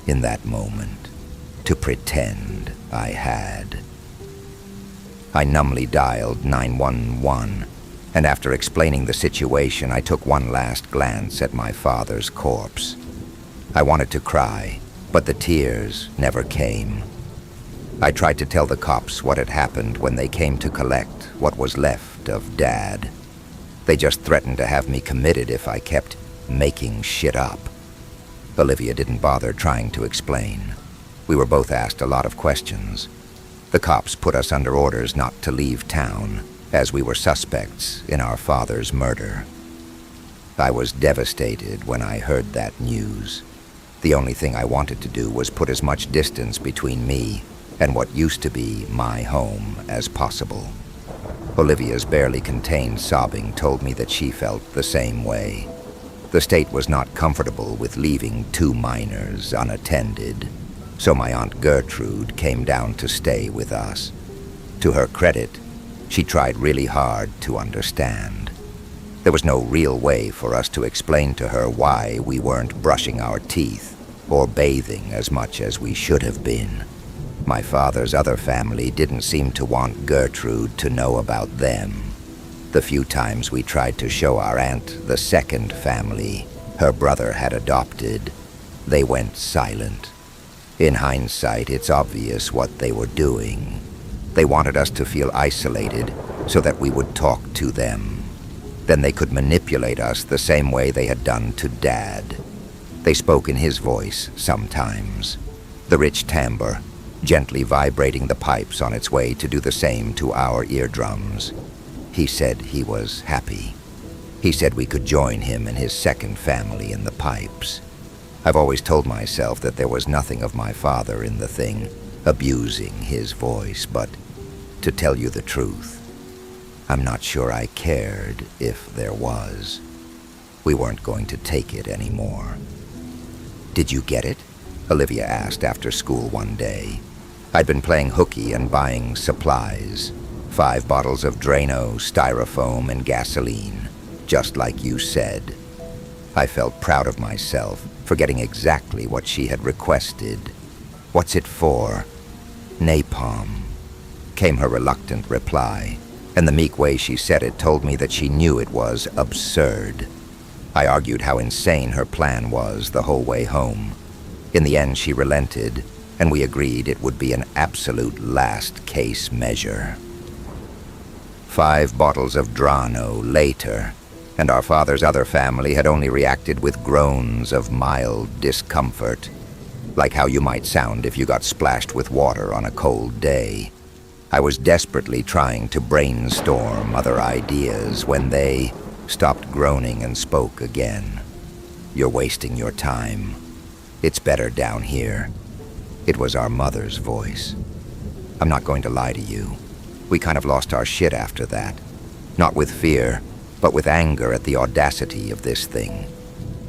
in that moment to pretend I had. I numbly dialed 911, and after explaining the situation, I took one last glance at my father's corpse. I wanted to cry, but the tears never came. I tried to tell the cops what had happened when they came to collect what was left of Dad. They just threatened to have me committed if I kept making shit up. Olivia didn't bother trying to explain. We were both asked a lot of questions. The cops put us under orders not to leave town, as we were suspects in our father's murder. I was devastated when I heard that news. The only thing I wanted to do was put as much distance between me and what used to be my home as possible. Olivia's barely contained sobbing told me that she felt the same way. The state was not comfortable with leaving 2 minors unattended, so my Aunt Gertrude came down to stay with us. To her credit, she tried really hard to understand. There was no real way for us to explain to her why we weren't brushing our teeth or bathing as much as we should have been. My father's other family didn't seem to want Gertrude to know about them. The few times we tried to show our aunt the second family her brother had adopted, they went silent. In hindsight, it's obvious what they were doing. They wanted us to feel isolated so that we would talk to them. Then they could manipulate us the same way they had done to Dad. They spoke in his voice sometimes, the rich timbre, gently vibrating the pipes on its way to do the same to our eardrums. He said he was happy. He said we could join him and his second family in the pipes. I've always told myself that there was nothing of my father in the thing, abusing his voice, but to tell you the truth, I'm not sure I cared if there was. We weren't going to take it anymore. "Did you get it?" Olivia asked after school one day. I'd been playing hooky and buying supplies. 5 bottles of Drano, styrofoam, and gasoline, just like you said. I felt proud of myself for getting exactly what she had requested. "What's it for?" "Napalm," came her reluctant reply, and the meek way she said it told me that she knew it was absurd. I argued how insane her plan was the whole way home. In the end, she relented, and we agreed it would be an absolute last-case measure. 5 bottles of Drano later, and our father's other family had only reacted with groans of mild discomfort, like how you might sound if you got splashed with water on a cold day. I was desperately trying to brainstorm other ideas when they stopped groaning and spoke again. "You're wasting your time. It's better down here." It was our mother's voice. I'm not going to lie to you. We kind of lost our shit after that. Not with fear, but with anger at the audacity of this thing.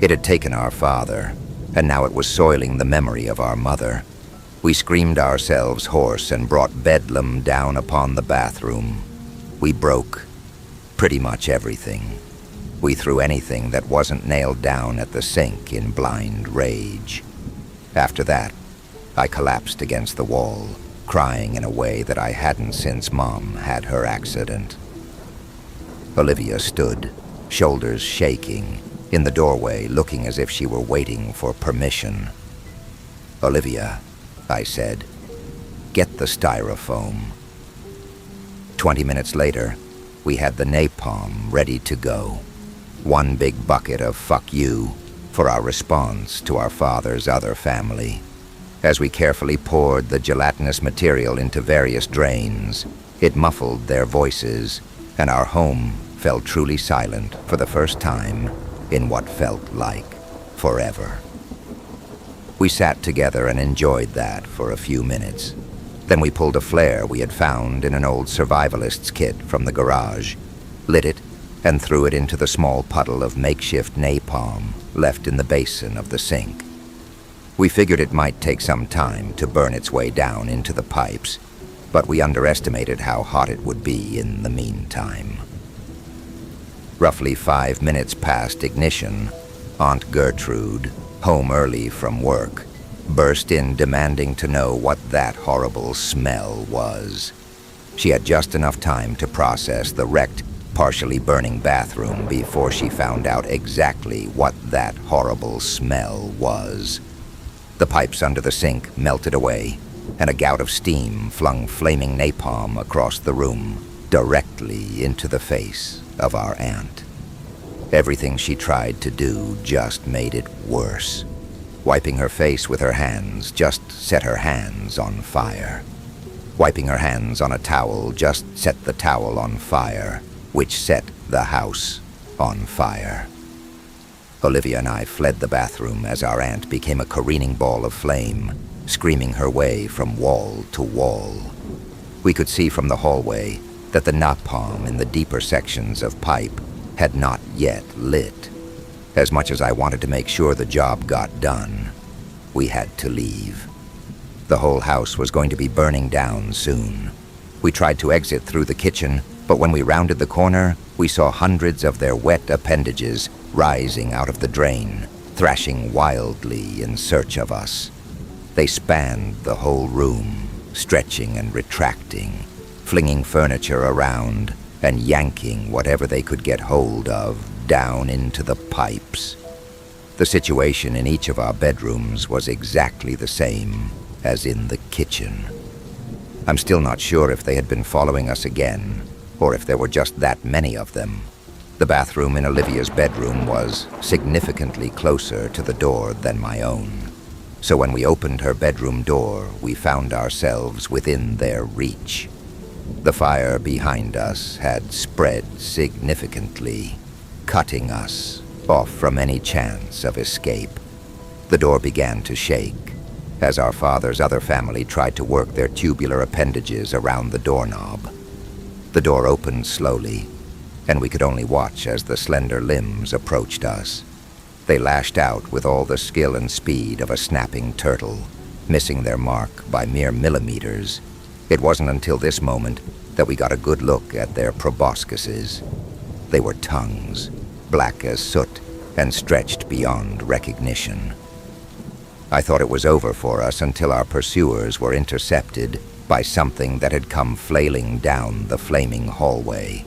It had taken our father, and now it was soiling the memory of our mother. We screamed ourselves hoarse and brought bedlam down upon the bathroom. We broke pretty much everything. We threw anything that wasn't nailed down at the sink in blind rage. After that, I collapsed against the wall, crying in a way that I hadn't since Mom had her accident. Olivia stood, shoulders shaking, in the doorway, looking as if she were waiting for permission. "Olivia," I said, "get the styrofoam." 20 minutes later, we had the napalm ready to go. 1 big bucket of "fuck you" for our response to our father's other family. As we carefully poured the gelatinous material into various drains, it muffled their voices, and our home fell truly silent for the first time in what felt like forever. We sat together and enjoyed that for a few minutes. Then we pulled a flare we had found in an old survivalist's kit from the garage, lit it, and threw it into the small puddle of makeshift napalm left in the basin of the sink. We figured it might take some time to burn its way down into the pipes, but we underestimated how hot it would be in the meantime. Roughly 5 minutes past ignition, Aunt Gertrude, home early from work, burst in demanding to know what that horrible smell was. She had just enough time to process the wrecked, partially burning bathroom before she found out exactly what that horrible smell was. The pipes under the sink melted away, and a gout of steam flung flaming napalm across the room, directly into the face of our aunt. Everything she tried to do just made it worse. Wiping her face with her hands just set her hands on fire. Wiping her hands on a towel just set the towel on fire, which set the house on fire. Olivia and I fled the bathroom as our aunt became a careening ball of flame, screaming her way from wall to wall. We could see from the hallway that the napalm in the deeper sections of pipe had not yet lit. As much as I wanted to make sure the job got done, we had to leave. The whole house was going to be burning down soon. We tried to exit through the kitchen, but when we rounded the corner, we saw hundreds of their wet appendages rising out of the drain, thrashing wildly in search of us. They spanned the whole room, stretching and retracting, flinging furniture around and yanking whatever they could get hold of down into the pipes. The situation in each of our bedrooms was exactly the same as in the kitchen. I'm still not sure if they had been following us again, or if there were just that many of them. The bathroom in Olivia's bedroom was significantly closer to the door than my own. So when we opened her bedroom door, we found ourselves within their reach. The fire behind us had spread significantly, cutting us off from any chance of escape. The door began to shake as our father's other family tried to work their tubular appendages around the doorknob. The door opened slowly, and we could only watch as the slender limbs approached us. They lashed out with all the skill and speed of a snapping turtle, missing their mark by mere millimeters. It wasn't until this moment that we got a good look at their proboscises. They were tongues, black as soot and stretched beyond recognition. I thought it was over for us until our pursuers were intercepted by something that had come flailing down the flaming hallway.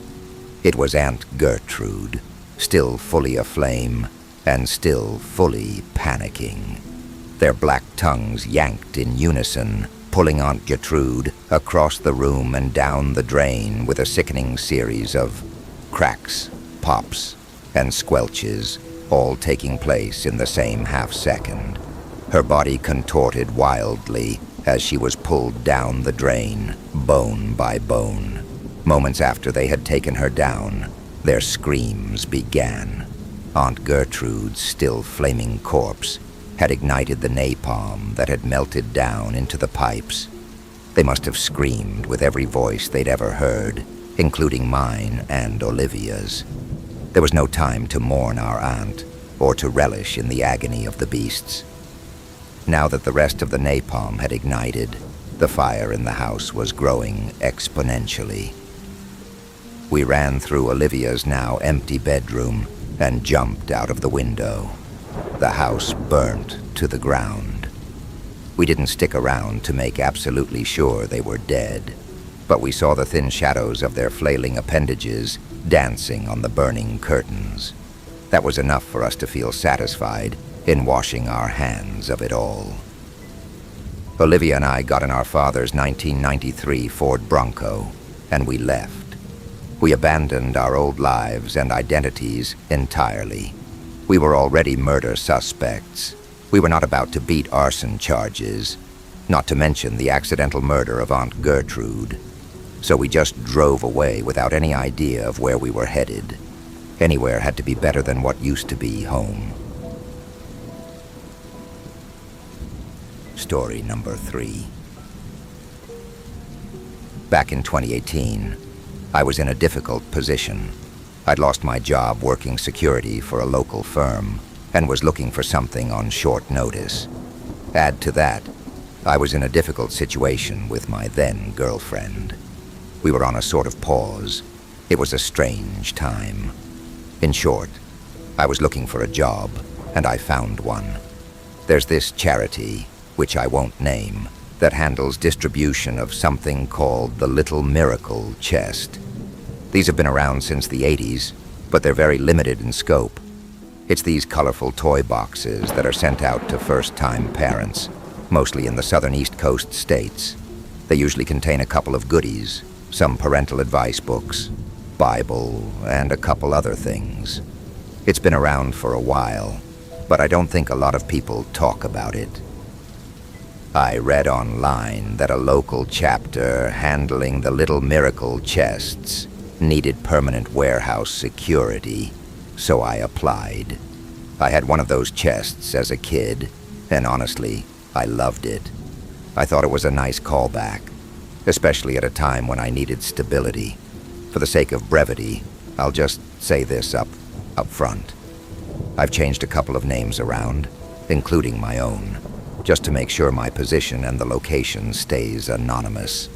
It was Aunt Gertrude, still fully aflame and still fully panicking. Their black tongues yanked in unison, pulling Aunt Gertrude across the room and down the drain with a sickening series of cracks, pops, and squelches, all taking place in the same half-second. Her body contorted wildly as she was pulled down the drain, bone by bone. Moments after they had taken her down, their screams began. Aunt Gertrude's still flaming corpse had ignited the napalm that had melted down into the pipes. They must have screamed with every voice they'd ever heard, including mine and Olivia's. There was no time to mourn our aunt or to relish in the agony of the beasts. Now that the rest of the napalm had ignited, the fire in the house was growing exponentially. We ran through Olivia's now empty bedroom and jumped out of the window. The house burnt to the ground. We didn't stick around to make absolutely sure they were dead, but we saw the thin shadows of their flailing appendages dancing on the burning curtains. That was enough for us to feel satisfied in washing our hands of it all. Olivia and I got in our father's 1993 Ford Bronco, and we left. We abandoned our old lives and identities entirely. We were already murder suspects. We were not about to beat arson charges, not to mention the accidental murder of Aunt Gertrude. So we just drove away without any idea of where we were headed. Anywhere had to be better than what used to be home. Story number 3. Back in 2018, I was in a difficult position. I'd lost my job working security for a local firm and was looking for something on short notice. Add to that, I was in a difficult situation with my then girlfriend. We were on a sort of pause. It was a strange time. In short, I was looking for a job, and I found one. There's this charity, which I won't name, that handles distribution of something called the Little Miracle Chest. These have been around since the 80s, but they're very limited in scope. It's these colorful toy boxes that are sent out to first-time parents, mostly in the southern East Coast states. They usually contain a couple of goodies, some parental advice books, Bible, and a couple other things. It's been around for a while, but I don't think a lot of people talk about it. I read online that a local chapter handling the Little Miracle chests needed permanent warehouse security, so I applied. I had one of those chests as a kid, and honestly, I loved it. I thought it was a nice callback, especially at a time when I needed stability. For the sake of brevity, I'll just say this up front. I've changed a couple of names around, including my own, just to make sure my position and the location stays anonymous.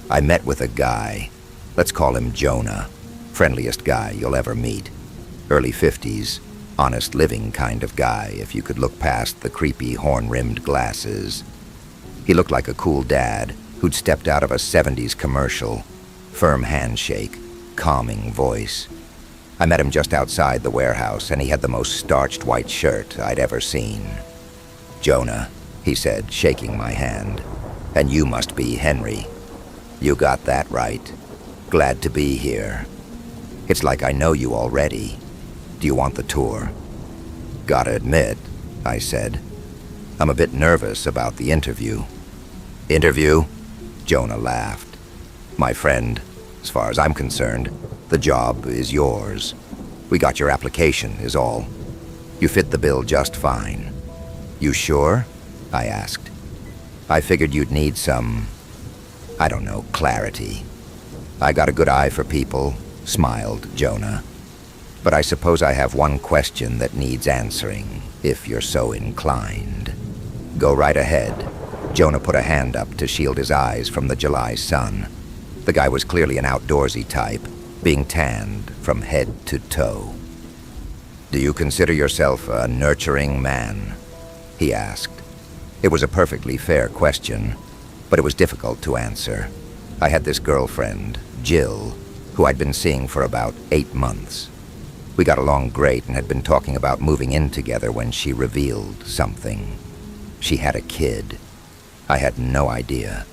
I met with a guy, let's call him Jonah, friendliest guy you'll ever meet. Early 50s, honest living kind of guy if you could look past the creepy horn-rimmed glasses. He looked like a cool dad who'd stepped out of a 70s commercial. Firm handshake, calming voice. I met him just outside the warehouse, and he had the most starched white shirt I'd ever seen. "Jonah," he said, shaking my hand. "And you must be Henry." "You got that right. Glad to be here. It's like I know you already. Do you want the tour?" "Gotta admit," I said, "I'm a bit nervous about the interview." "Interview?" Jonah laughed. "My friend, as far as I'm concerned, the job is yours. We got your application, is all. You fit the bill just fine." "You sure?" I asked. "I figured you'd need some, I don't know, clarity." "I got a good eye for people," smiled Jonah. "But I suppose I have one question that needs answering, if you're so inclined." "Go right ahead." Jonah put a hand up to shield his eyes from the July sun. The guy was clearly an outdoorsy type, being tanned from head to toe. "Do you consider yourself a nurturing man?" he asked. It was a perfectly fair question, but it was difficult to answer. I had this girlfriend, Jill, who I'd been seeing for about 8 months. We got along great and had been talking about moving in together when she revealed something. She had a kid. I had no idea.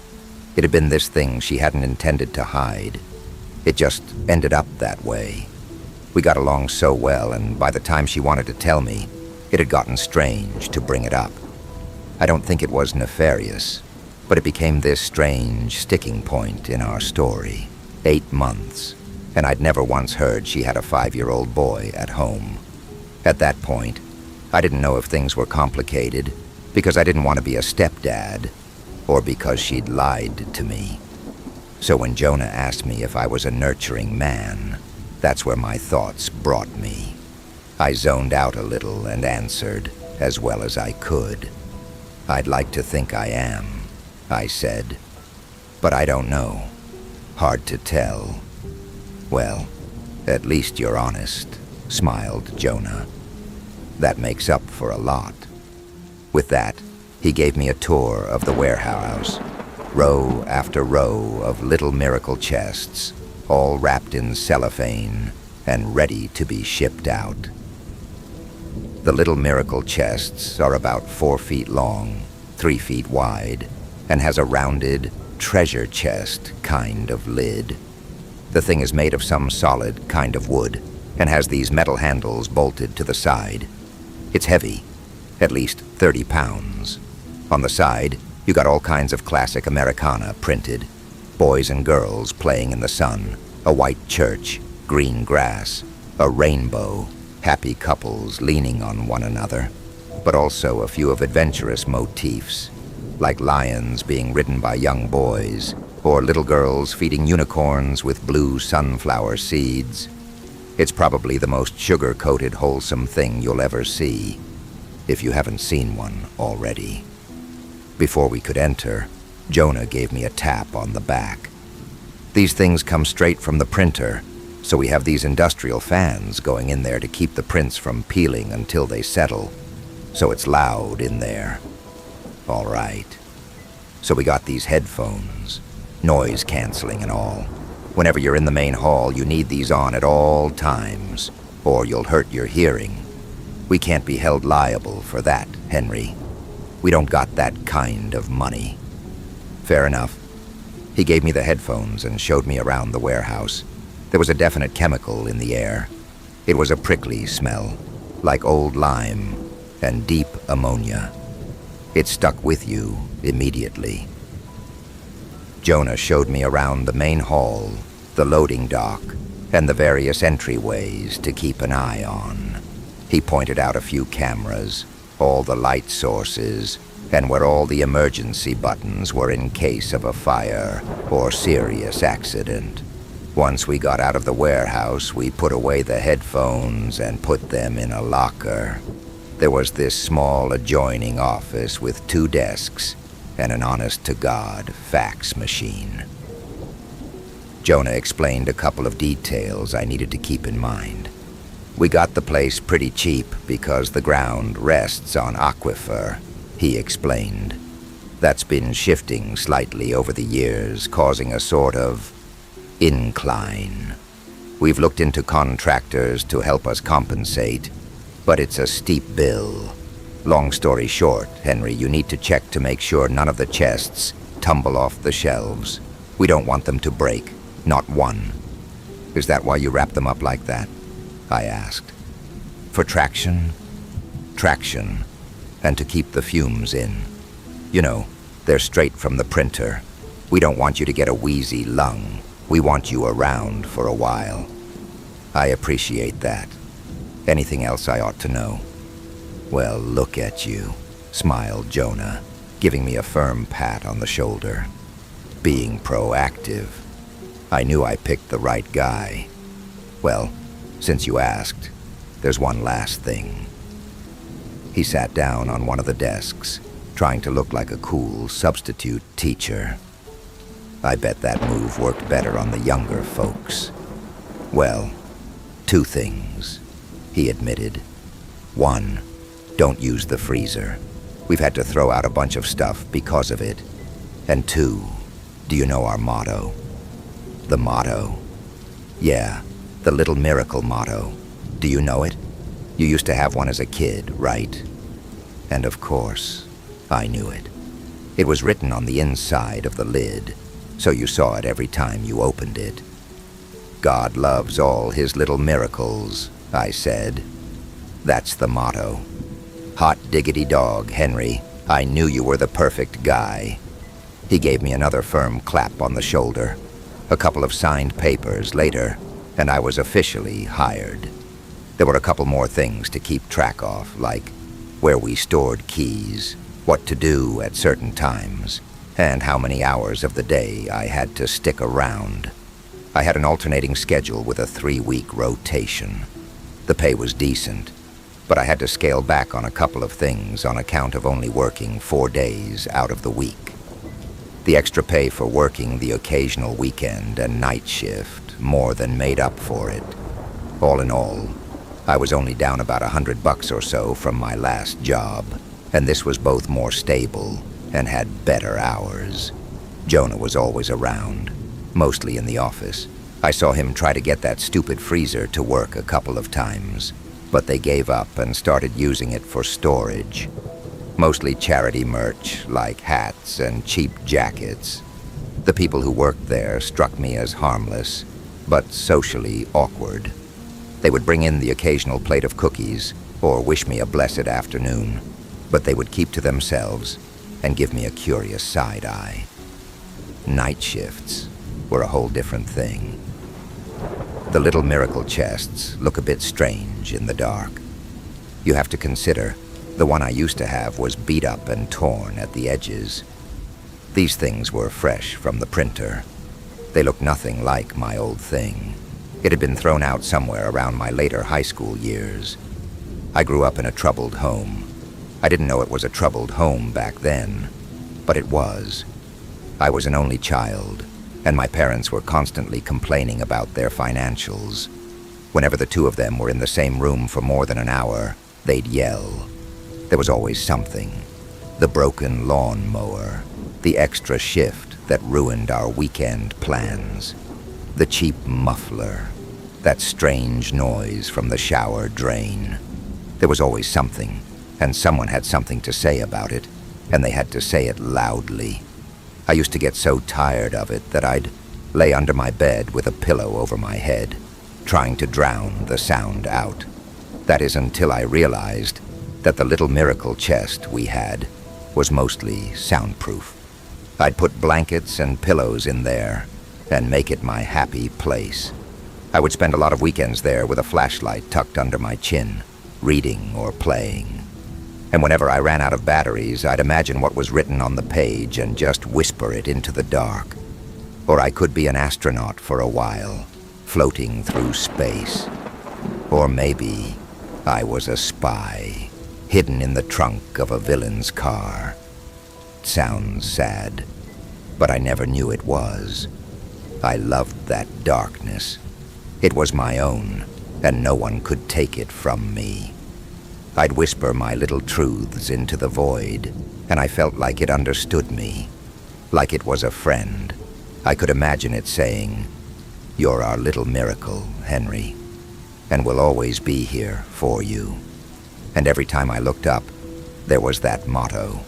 It had been this thing she hadn't intended to hide. It just ended up that way. We got along so well, and by the time she wanted to tell me, it had gotten strange to bring it up. I don't think it was nefarious, but it became this strange sticking point in our story. 8 months, and I'd never once heard she had a 5-year-old boy at home. At that point, I didn't know if things were complicated because I didn't want to be a stepdad, or because she'd lied to me. So when Jonah asked me if I was a nurturing man, that's where my thoughts brought me. I zoned out a little and answered as well as I could. "I'd like to think I am," I said. "But I don't know. Hard to tell." "Well, at least you're honest," smiled Jonah. "That makes up for a lot." With that, he gave me a tour of the warehouse. Row after row of Little Miracle chests, all wrapped in cellophane and ready to be shipped out. The Little Miracle chests are about 4 feet long, 3 feet wide, and has a rounded, treasure chest kind of lid. The thing is made of some solid kind of wood and has these metal handles bolted to the side. It's heavy, at least 30 pounds. On the side, you got all kinds of classic Americana printed. Boys and girls playing in the sun, a white church, green grass, a rainbow, happy couples leaning on one another, but also a few of adventurous motifs, like lions being ridden by young boys, or little girls feeding unicorns with blue sunflower seeds. It's probably the most sugar-coated, wholesome thing you'll ever see, if you haven't seen one already. Before we could enter, Jonah gave me a tap on the back. "These things come straight from the printer, so we have these industrial fans going in there to keep the prints from peeling until they settle, so it's loud in there." "All right." So we got these headphones, noise canceling and all. Whenever you're in the main hall, you need these on at all times, or you'll hurt your hearing. We can't be held liable for that, Henry. We don't got that kind of money. Fair enough. He gave me the headphones and showed me around the warehouse. There was a definite chemical in the air. It was a prickly smell, like old lime and deep ammonia. It stuck with you immediately. Jonah showed me around the main hall, the loading dock, and the various entryways to keep an eye on. He pointed out a few cameras, all the light sources, and where all the emergency buttons were in case of a fire or serious accident. Once we got out of the warehouse, we put away the headphones and put them in a locker. There was this small adjoining office with 2 desks and an honest-to-God fax machine. Jonah explained a couple of details I needed to keep in mind. We got the place pretty cheap because the ground rests on aquifer, he explained. That's been shifting slightly over the years, causing a sort of incline. We've looked into contractors to help us compensate, but it's a steep bill. Long story short, Henry, you need to check to make sure none of the chests tumble off the shelves. We don't want them to break, not one. Is that why you wrap them up like that? I asked. For traction? Traction, and to keep the fumes in. You know, they're straight from the printer. We don't want you to get a wheezy lung. We want you around for a while. I appreciate that. Anything else I ought to know? Well, look at you, smiled Jonah, giving me a firm pat on the shoulder. Being proactive. I knew I picked the right guy. Well, since you asked, there's one last thing. He sat down on one of the desks, trying to look like a cool substitute teacher. I bet that move worked better on the younger folks. Well, 2 things, he admitted. 1, don't use the freezer. We've had to throw out a bunch of stuff because of it. And 2, do you know our motto? The motto? Yeah, the Little Miracle motto. Do you know it? You used to have one as a kid, right? And of course, I knew it. It was written on the inside of the lid, so you saw it every time you opened it. God loves all his little miracles, I said. That's the motto. Hot diggity dog, Henry. I knew you were the perfect guy. He gave me another firm clap on the shoulder. A couple of signed papers later, and I was officially hired. There were a couple more things to keep track of, like where we stored keys, what to do at certain times, and how many hours of the day I had to stick around. I had an alternating schedule with a 3-week rotation. The pay was decent, but I had to scale back on a couple of things on account of only working 4 days out of the week. The extra pay for working the occasional weekend and night shift more than made up for it. All in all, I was only down about $100 or so from my last job, and this was both more stable and had better hours. Jonah was always around, mostly in the office. I saw him try to get that stupid freezer to work a couple of times, but they gave up and started using it for storage. Mostly charity merch, like hats and cheap jackets. The people who worked there struck me as harmless, but socially awkward. They would bring in the occasional plate of cookies, or wish me a blessed afternoon, but they would keep to themselves and give me a curious side eye. Night shifts were a whole different thing. The little miracle chests look a bit strange in the dark. You have to consider, the one I used to have was beat up and torn at the edges. These things were fresh from the printer. They looked nothing like my old thing. It had been thrown out somewhere around my later high school years. I grew up in a troubled home. I didn't know it was a troubled home back then, but it was. I was an only child, and my parents were constantly complaining about their financials. Whenever the 2 of them were in the same room for more than an hour, they'd yell. There was always something. The broken lawn mower, the extra shift that ruined our weekend plans, the cheap muffler, that strange noise from the shower drain. There was always something, and someone had something to say about it, and they had to say it loudly. I used to get so tired of it that I'd lay under my bed with a pillow over my head. trying to drown the sound out. That is until I realized that the little miracle chest we had was mostly soundproof. I'd put blankets and pillows in there and make it my happy place. I would spend a lot of weekends there with a flashlight tucked under my chin, reading or playing. And whenever I ran out of batteries, I'd imagine what was written on the page and just whisper it into the dark. Or I could be an astronaut for a while, floating through space. Or maybe I was a spy, hidden in the trunk of a villain's car. It sounds sad, but I never knew it was. I loved that darkness. It was my own, and no one could take it from me. I'd whisper my little truths into the void, and I felt like it understood me, like it was a friend. I could imagine it saying, "You're our little miracle, Henry, and we'll always be here for you." And every time I looked up, there was that motto,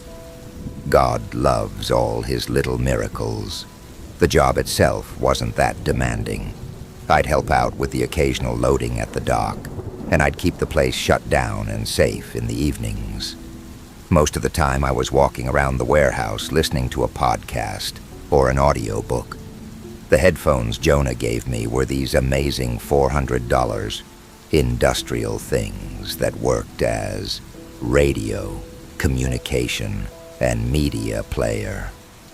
"God loves all his little miracles." The job itself wasn't that demanding. I'd help out with the occasional loading at the dock, and I'd keep the place shut down and safe in the evenings. Most of the time I was walking around the warehouse listening to a podcast or an audiobook. The headphones Jonah gave me were these amazing $400 industrial things that worked as radio, communication, and media player.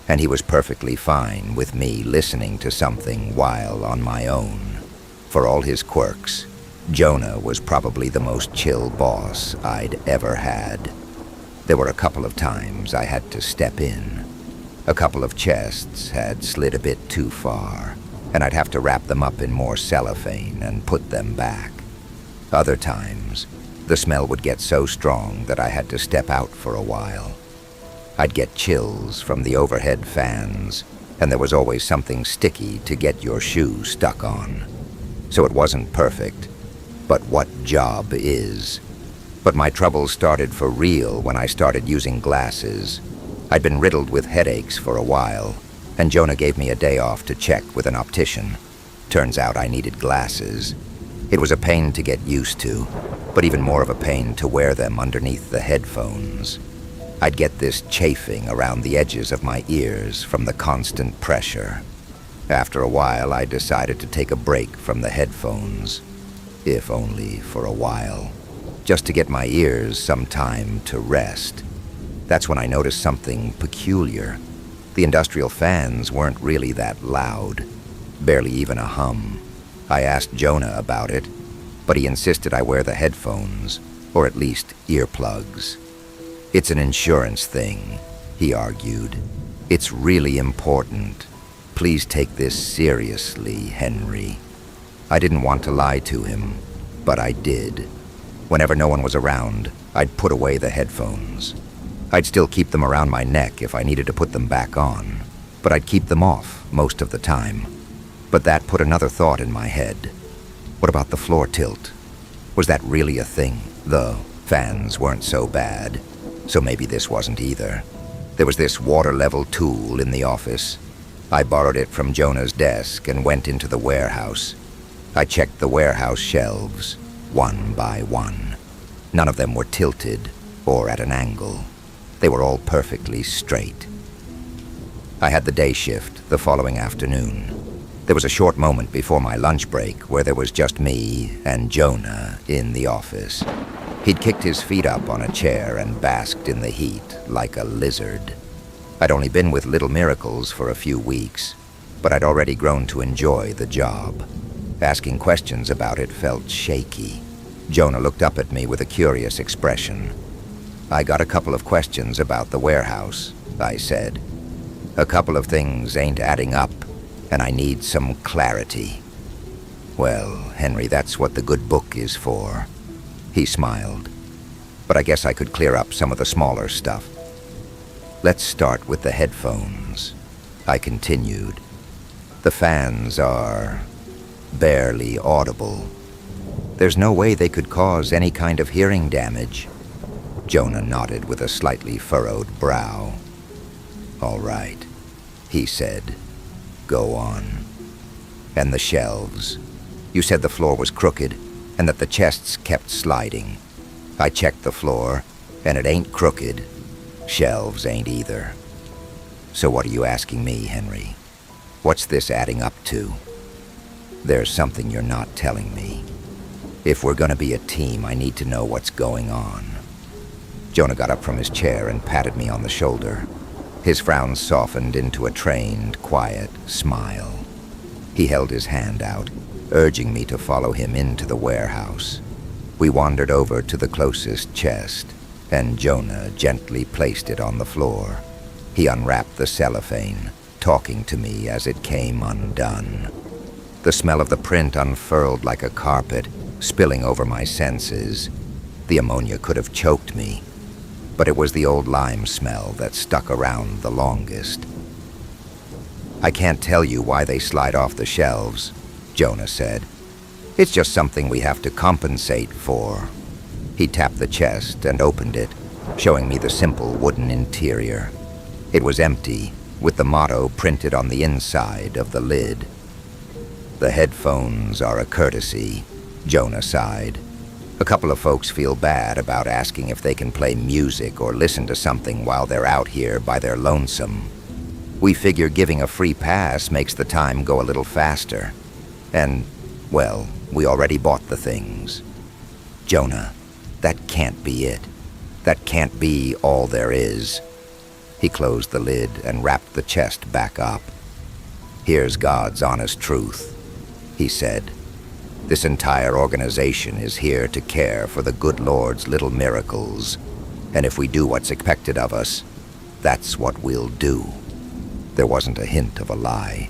And he was perfectly fine with me listening to something while on my own. For all his quirks, Jonah was probably the most chill boss I'd ever had. There were a couple of times I had to step in. A couple of chests had slid a bit too far, and I'd have to wrap them up in more cellophane and put them back. Other times, the smell would get so strong that I had to step out for a while. I'd get chills from the overhead fans, and there was always something sticky to get your shoe stuck on. So it wasn't perfect, but what job is? But my troubles started for real when I started using glasses. I'd been riddled with headaches for a while, and Jonah gave me a day off to check with an optician. Turns out I needed glasses. It was a pain to get used to, but even more of a pain to wear them underneath the headphones. I'd get this chafing around the edges of my ears from the constant pressure. After a while, I decided to take a break from the headphones, if only for a while, just to get my ears some time to rest. That's when I noticed something peculiar. The industrial fans weren't really that loud, barely even a hum. I asked Jonah about it, but he insisted I wear the headphones, or at least earplugs. "It's an insurance thing," he argued. "It's really important. Please take this seriously, Henry." I didn't want to lie to him, but I did. Whenever no one was around, I'd put away the headphones. I'd still keep them around my neck if I needed to put them back on, but I'd keep them off most of the time. But that put another thought in my head. What about the floor tilt? Was that really a thing? The fans weren't so bad, so maybe this wasn't either. There was this water-level tool in the office. I borrowed it from Jonah's desk and went into the warehouse. I checked the warehouse shelves, one by one. None of them were tilted or at an angle. They were all perfectly straight. I had the day shift the following afternoon. There was a short moment before my lunch break where there was just me and Jonah in the office. He'd kicked his feet up on a chair and basked in the heat like a lizard. I'd only been with Little Miracles for a few weeks, but I'd already grown to enjoy the job. Asking questions about it felt shaky. Jonah looked up at me with a curious expression. "I got a couple of questions about the warehouse," I said. "A couple of things ain't adding up, and I need some clarity." "Well, Henry, that's what the good book is for." He smiled. "But I guess I could clear up some of the smaller stuff. Let's start with the headphones," I continued. "The fans are barely audible. There's no way they could cause any kind of hearing damage." Jonah nodded with a slightly furrowed brow. "All right," he said. "Go on." "And the shelves. You said the floor was crooked and that the chests kept sliding. I checked the floor, and it ain't crooked. Shelves ain't either. So what are you asking me, Henry? What's this adding up to? There's something you're not telling me. If we're gonna be a team, I need to know what's going on. Jonah got up from his chair and patted me on the shoulder. His frown softened into a trained, quiet smile. He held his hand out, urging me to follow him into the warehouse. We wandered over to the closest chest, and Jonah gently placed it on the floor. He unwrapped the cellophane, talking to me as it came undone. The smell of the print unfurled like a carpet, spilling over my senses. The ammonia could have choked me, but it was the old lime smell that stuck around the longest. I can't tell you why they slide off the shelves, Jonah said. It's just something we have to compensate for. He tapped the chest and opened it, showing me the simple wooden interior. It was empty, with the motto printed on the inside of the lid. The headphones are a courtesy, Jonah sighed. A couple of folks feel bad about asking if they can play music or listen to something while they're out here by their lonesome. We figure giving a free pass makes the time go a little faster. And, well, we already bought the things. Jonah, that can't be it. That can't be all there is. He closed the lid and wrapped the chest back up. Here's God's honest truth, he said. This entire organization is here to care for the good Lord's little miracles. And if we do what's expected of us, that's what we'll do. There wasn't a hint of a lie.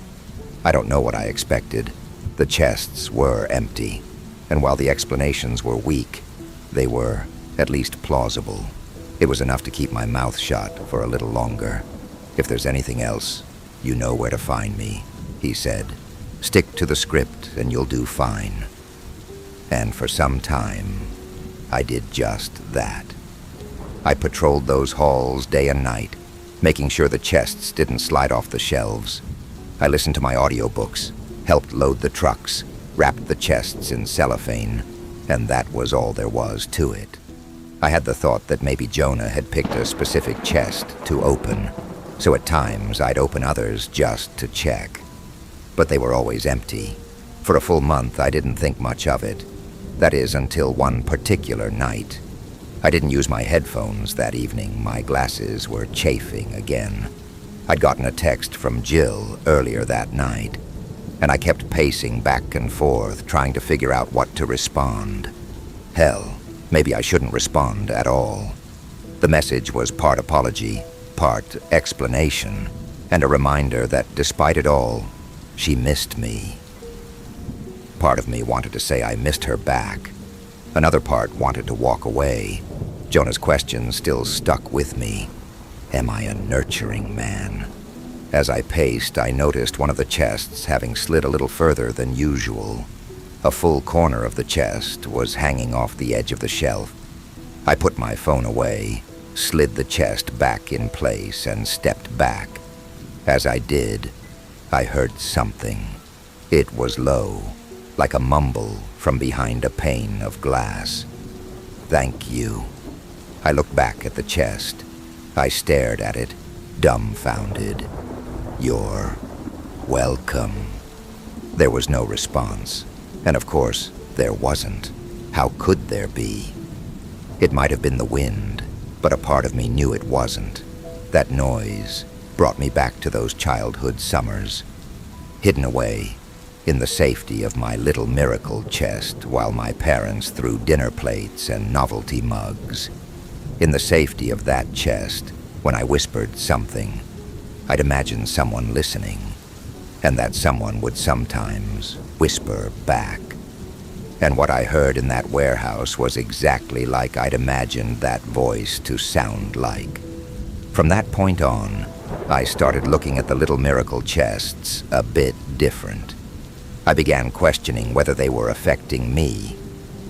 I don't know what I expected. The chests were empty, and while the explanations were weak, they were at least plausible. It was enough to keep my mouth shut for a little longer. If there's anything else, you know where to find me, he said. Stick to the script and you'll do fine. And for some time, I did just that. I patrolled those halls day and night, making sure the chests didn't slide off the shelves. I listened to my audiobooks, helped load the trucks, wrapped the chests in cellophane, and that was all there was to it. I had the thought that maybe Jonah had picked a specific chest to open, so at times I'd open others just to check. But they were always empty. For a full month, I didn't think much of it. That is, until one particular night. I didn't use my headphones that evening. My glasses were chafing again. I'd gotten a text from Jill earlier that night, and I kept pacing back and forth, trying to figure out what to respond. Hell, maybe I shouldn't respond at all. The message was part apology, part explanation, and a reminder that despite it all, she missed me. Part of me wanted to say I missed her back. Another part wanted to walk away. Jonah's question still stuck with me. Am I a nurturing man? As I paced, I noticed one of the chests having slid a little further than usual. A full corner of the chest was hanging off the edge of the shelf. I put my phone away, slid the chest back in place, and stepped back. As I did, I heard something. It was low, like a mumble from behind a pane of glass. Thank you. I looked back at the chest. I stared at it, dumbfounded. You're welcome. There was no response. And of course, there wasn't. How could there be? It might have been the wind, but a part of me knew it wasn't. That noise brought me back to those childhood summers, hidden away in the safety of my little miracle chest while my parents threw dinner plates and novelty mugs. In the safety of that chest, when I whispered something, I'd imagine someone listening, and that someone would sometimes whisper back. And what I heard in that warehouse was exactly like I'd imagined that voice to sound like. From that point on, I started looking at the little miracle chests a bit different. I began questioning whether they were affecting me,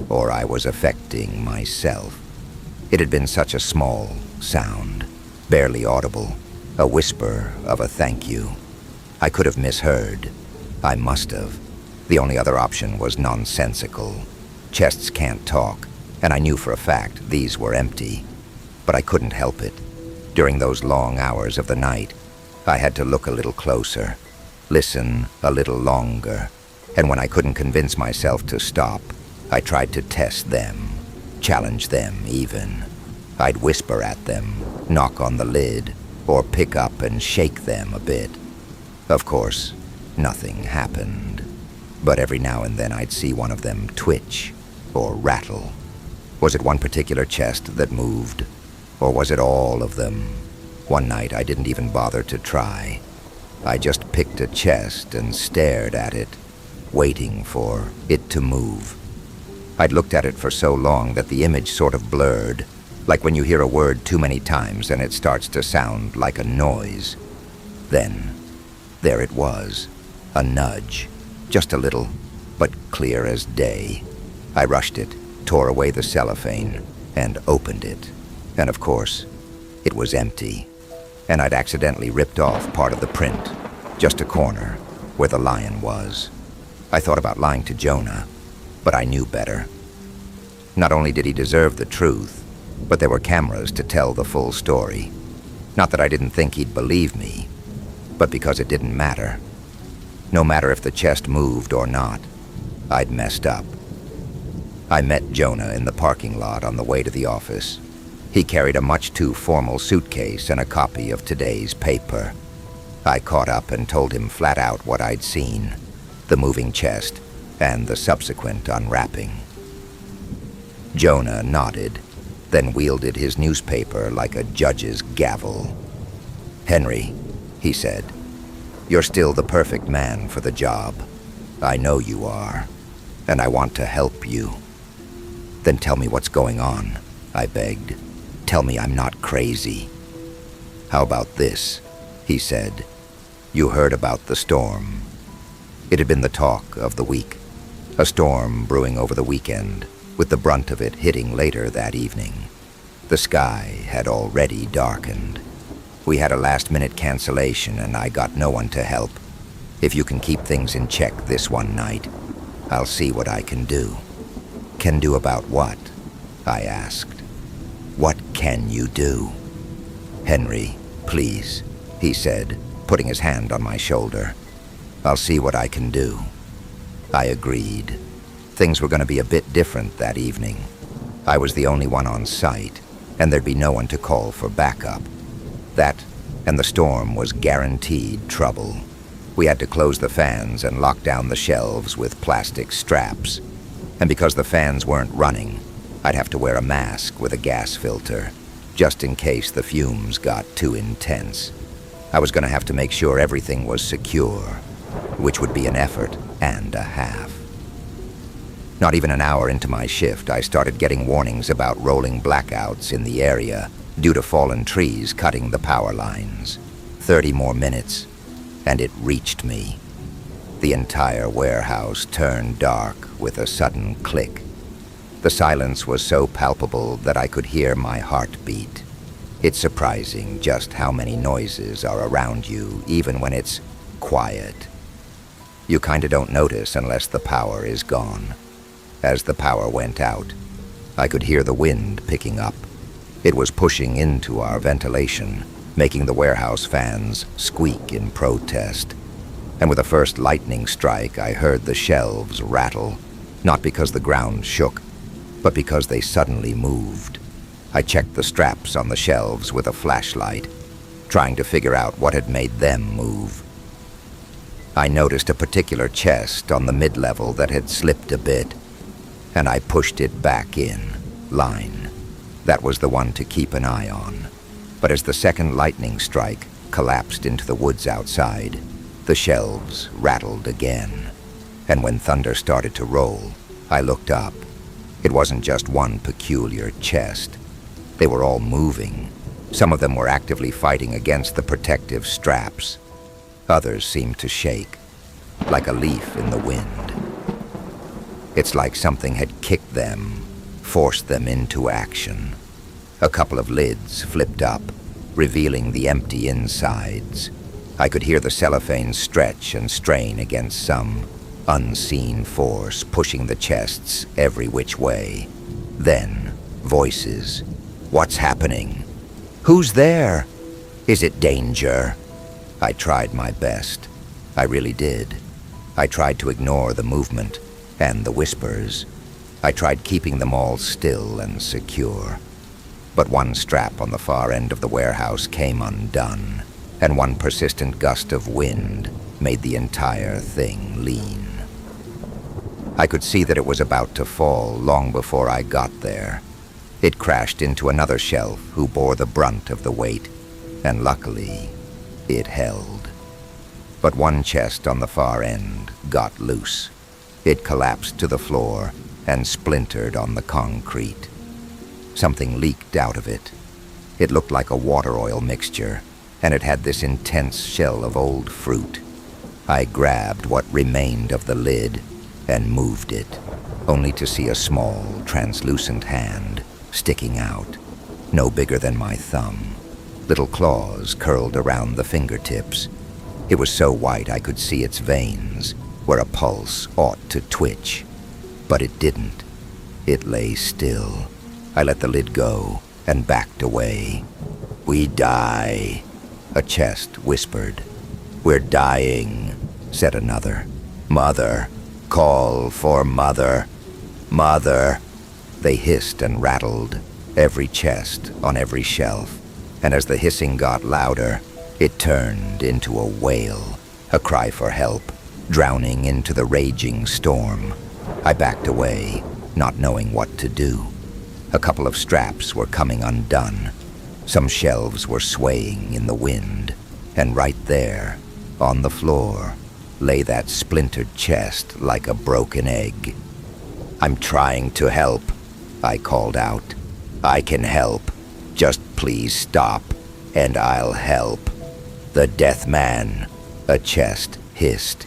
or I was affecting myself. It had been such a small sound, barely audible, a whisper of a thank you. I could have misheard. I must have. The only other option was nonsensical. Chests can't talk, and I knew for a fact these were empty. But I couldn't help it. During those long hours of the night, I had to look a little closer, listen a little longer, and when I couldn't convince myself to stop, I tried to test them, challenge them even. I'd whisper at them, knock on the lid, or pick up and shake them a bit. Of course, nothing happened. But every now and then I'd see one of them twitch or rattle. Was it one particular chest that moved? Or was it all of them? One night I didn't even bother to try. I just picked a chest and stared at it, waiting for it to move. I'd looked at it for so long that the image sort of blurred, like when you hear a word too many times and it starts to sound like a noise. Then, there it was, a nudge, just a little, but clear as day. I rushed it, tore away the cellophane, and opened it. And of course, it was empty. And I'd accidentally ripped off part of the print, just a corner, where the lion was. I thought about lying to Jonah, but I knew better. Not only did he deserve the truth, but there were cameras to tell the full story. Not that I didn't think he'd believe me, but because it didn't matter. No matter if the chest moved or not, I'd messed up. I met Jonah in the parking lot on the way to the office. He carried a much too formal suitcase and a copy of today's paper. I caught up and told him flat out what I'd seen, the moving chest and the subsequent unwrapping. Jonah nodded, then wielded his newspaper like a judge's gavel. "Henry," he said, "you're still the perfect man for the job. I know you are, and I want to help you." "Then tell me what's going on," I begged. "Tell me I'm not crazy." "How about this?" he said. "You heard about the storm." It had been the talk of the week. A storm brewing over the weekend, with the brunt of it hitting later that evening. The sky had already darkened. We had a last-minute cancellation, and I got no one to help. If you can keep things in check this one night, I'll see what I can do. "Can do about what?" I asked. "What can you do?" "Henry, please," he said, putting his hand on my shoulder. "I'll see what I can do." I agreed. Things were going to be a bit different that evening. I was the only one on site, and there'd be no one to call for backup. That and the storm was guaranteed trouble. We had to close the fans and lock down the shelves with plastic straps. And because the fans weren't running, I'd have to wear a mask with a gas filter, just in case the fumes got too intense. I was going to have to make sure everything was secure, which would be an effort and a half. Not even an hour into my shift, I started getting warnings about rolling blackouts in the area due to fallen trees cutting the power lines. 30 more minutes, and it reached me. The entire warehouse turned dark with a sudden click. The silence was so palpable that I could hear my heart beat. It's surprising just how many noises are around you, even when it's quiet. You kinda don't notice unless the power is gone. As the power went out, I could hear the wind picking up. It was pushing into our ventilation, making the warehouse fans squeak in protest. And with the first lightning strike, I heard the shelves rattle, not because the ground shook, but because they suddenly moved. I checked the straps on the shelves with a flashlight, trying to figure out what had made them move. I noticed a particular chest on the mid-level that had slipped a bit, and I pushed it back in, line. That was the one to keep an eye on. But as the second lightning strike collapsed into the woods outside, the shelves rattled again. And when thunder started to roll, I looked up. It wasn't just one peculiar chest. They were all moving. Some of them were actively fighting against the protective straps. Others seemed to shake, like a leaf in the wind. It's like something had kicked them, forced them into action. A couple of lids flipped up, revealing the empty insides. I could hear the cellophane stretch and strain against some, unseen force pushing the chests every which way. Then, voices. What's happening? Who's there? Is it danger? I tried my best. I really did. I tried to ignore the movement and the whispers. I tried keeping them all still and secure. But one strap on the far end of the warehouse came undone, and one persistent gust of wind made the entire thing lean. I could see that it was about to fall long before I got there. It crashed into another shelf who bore the brunt of the weight, and luckily, it held. But one chest on the far end got loose. It collapsed to the floor and splintered on the concrete. Something leaked out of it. It looked like a water oil mixture, and it had this intense shell of old fruit. I grabbed what remained of the lid and moved it, only to see a small, translucent hand sticking out, no bigger than my thumb. Little claws curled around the fingertips. It was so white I could see its veins, where a pulse ought to twitch. But it didn't. It lay still. I let the lid go and backed away. "We die," a chest whispered. "We're dying," said another. "Mother, call for Mother. Mother." They hissed and rattled, every chest on every shelf, and as the hissing got louder, it turned into a wail, a cry for help, drowning into the raging storm. I backed away, not knowing what to do. A couple of straps were coming undone. Some shelves were swaying in the wind, and right there, on the floor, lay that splintered chest like a broken egg. "I'm trying to help," I called out. "I can help. Just please stop, and I'll help." "The Death Man," a chest hissed.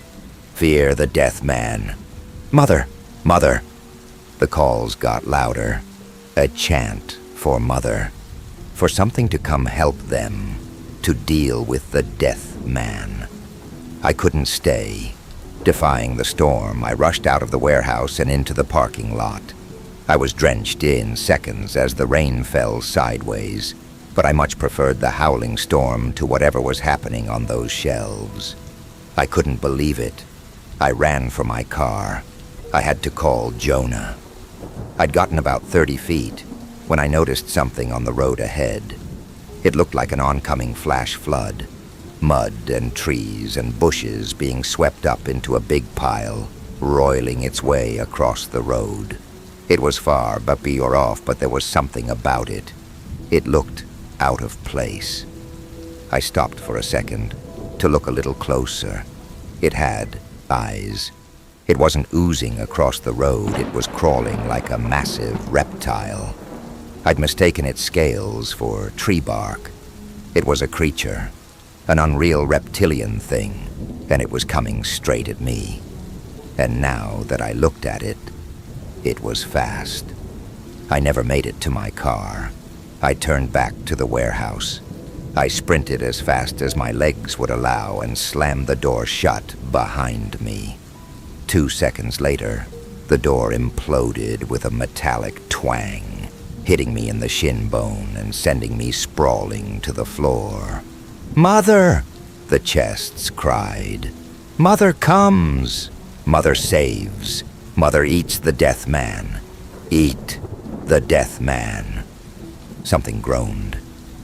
"Fear the Death Man." "Mother! Mother!" The calls got louder. A chant for Mother. For something to come help them, to deal with the Death Man. I couldn't stay. Defying the storm, I rushed out of the warehouse and into the parking lot. I was drenched in seconds as the rain fell sideways, but I much preferred the howling storm to whatever was happening on those shelves. I couldn't believe it. I ran for my car. I had to call Jonah. I'd gotten about 30 feet when I noticed something on the road ahead. It looked like an oncoming flash flood. Mud and trees and bushes being swept up into a big pile, roiling its way across the road. It was far off, but there was something about it. It looked out of place. I stopped for a second to look a little closer. It had eyes. It wasn't oozing across the road, it was crawling like a massive reptile. I'd mistaken its scales for tree bark. It was a creature, an unreal reptilian thing, and it was coming straight at me. And now that I looked at it, it was fast. I never made it to my car. I turned back to the warehouse. I sprinted as fast as my legs would allow and slammed the door shut behind me. 2 seconds later, the door imploded with a metallic twang, hitting me in the shin bone and sending me sprawling to the floor. "Mother!" the chests cried. "Mother comes! Mother saves! Mother eats the Death Man! Eat the Death Man!" Something groaned.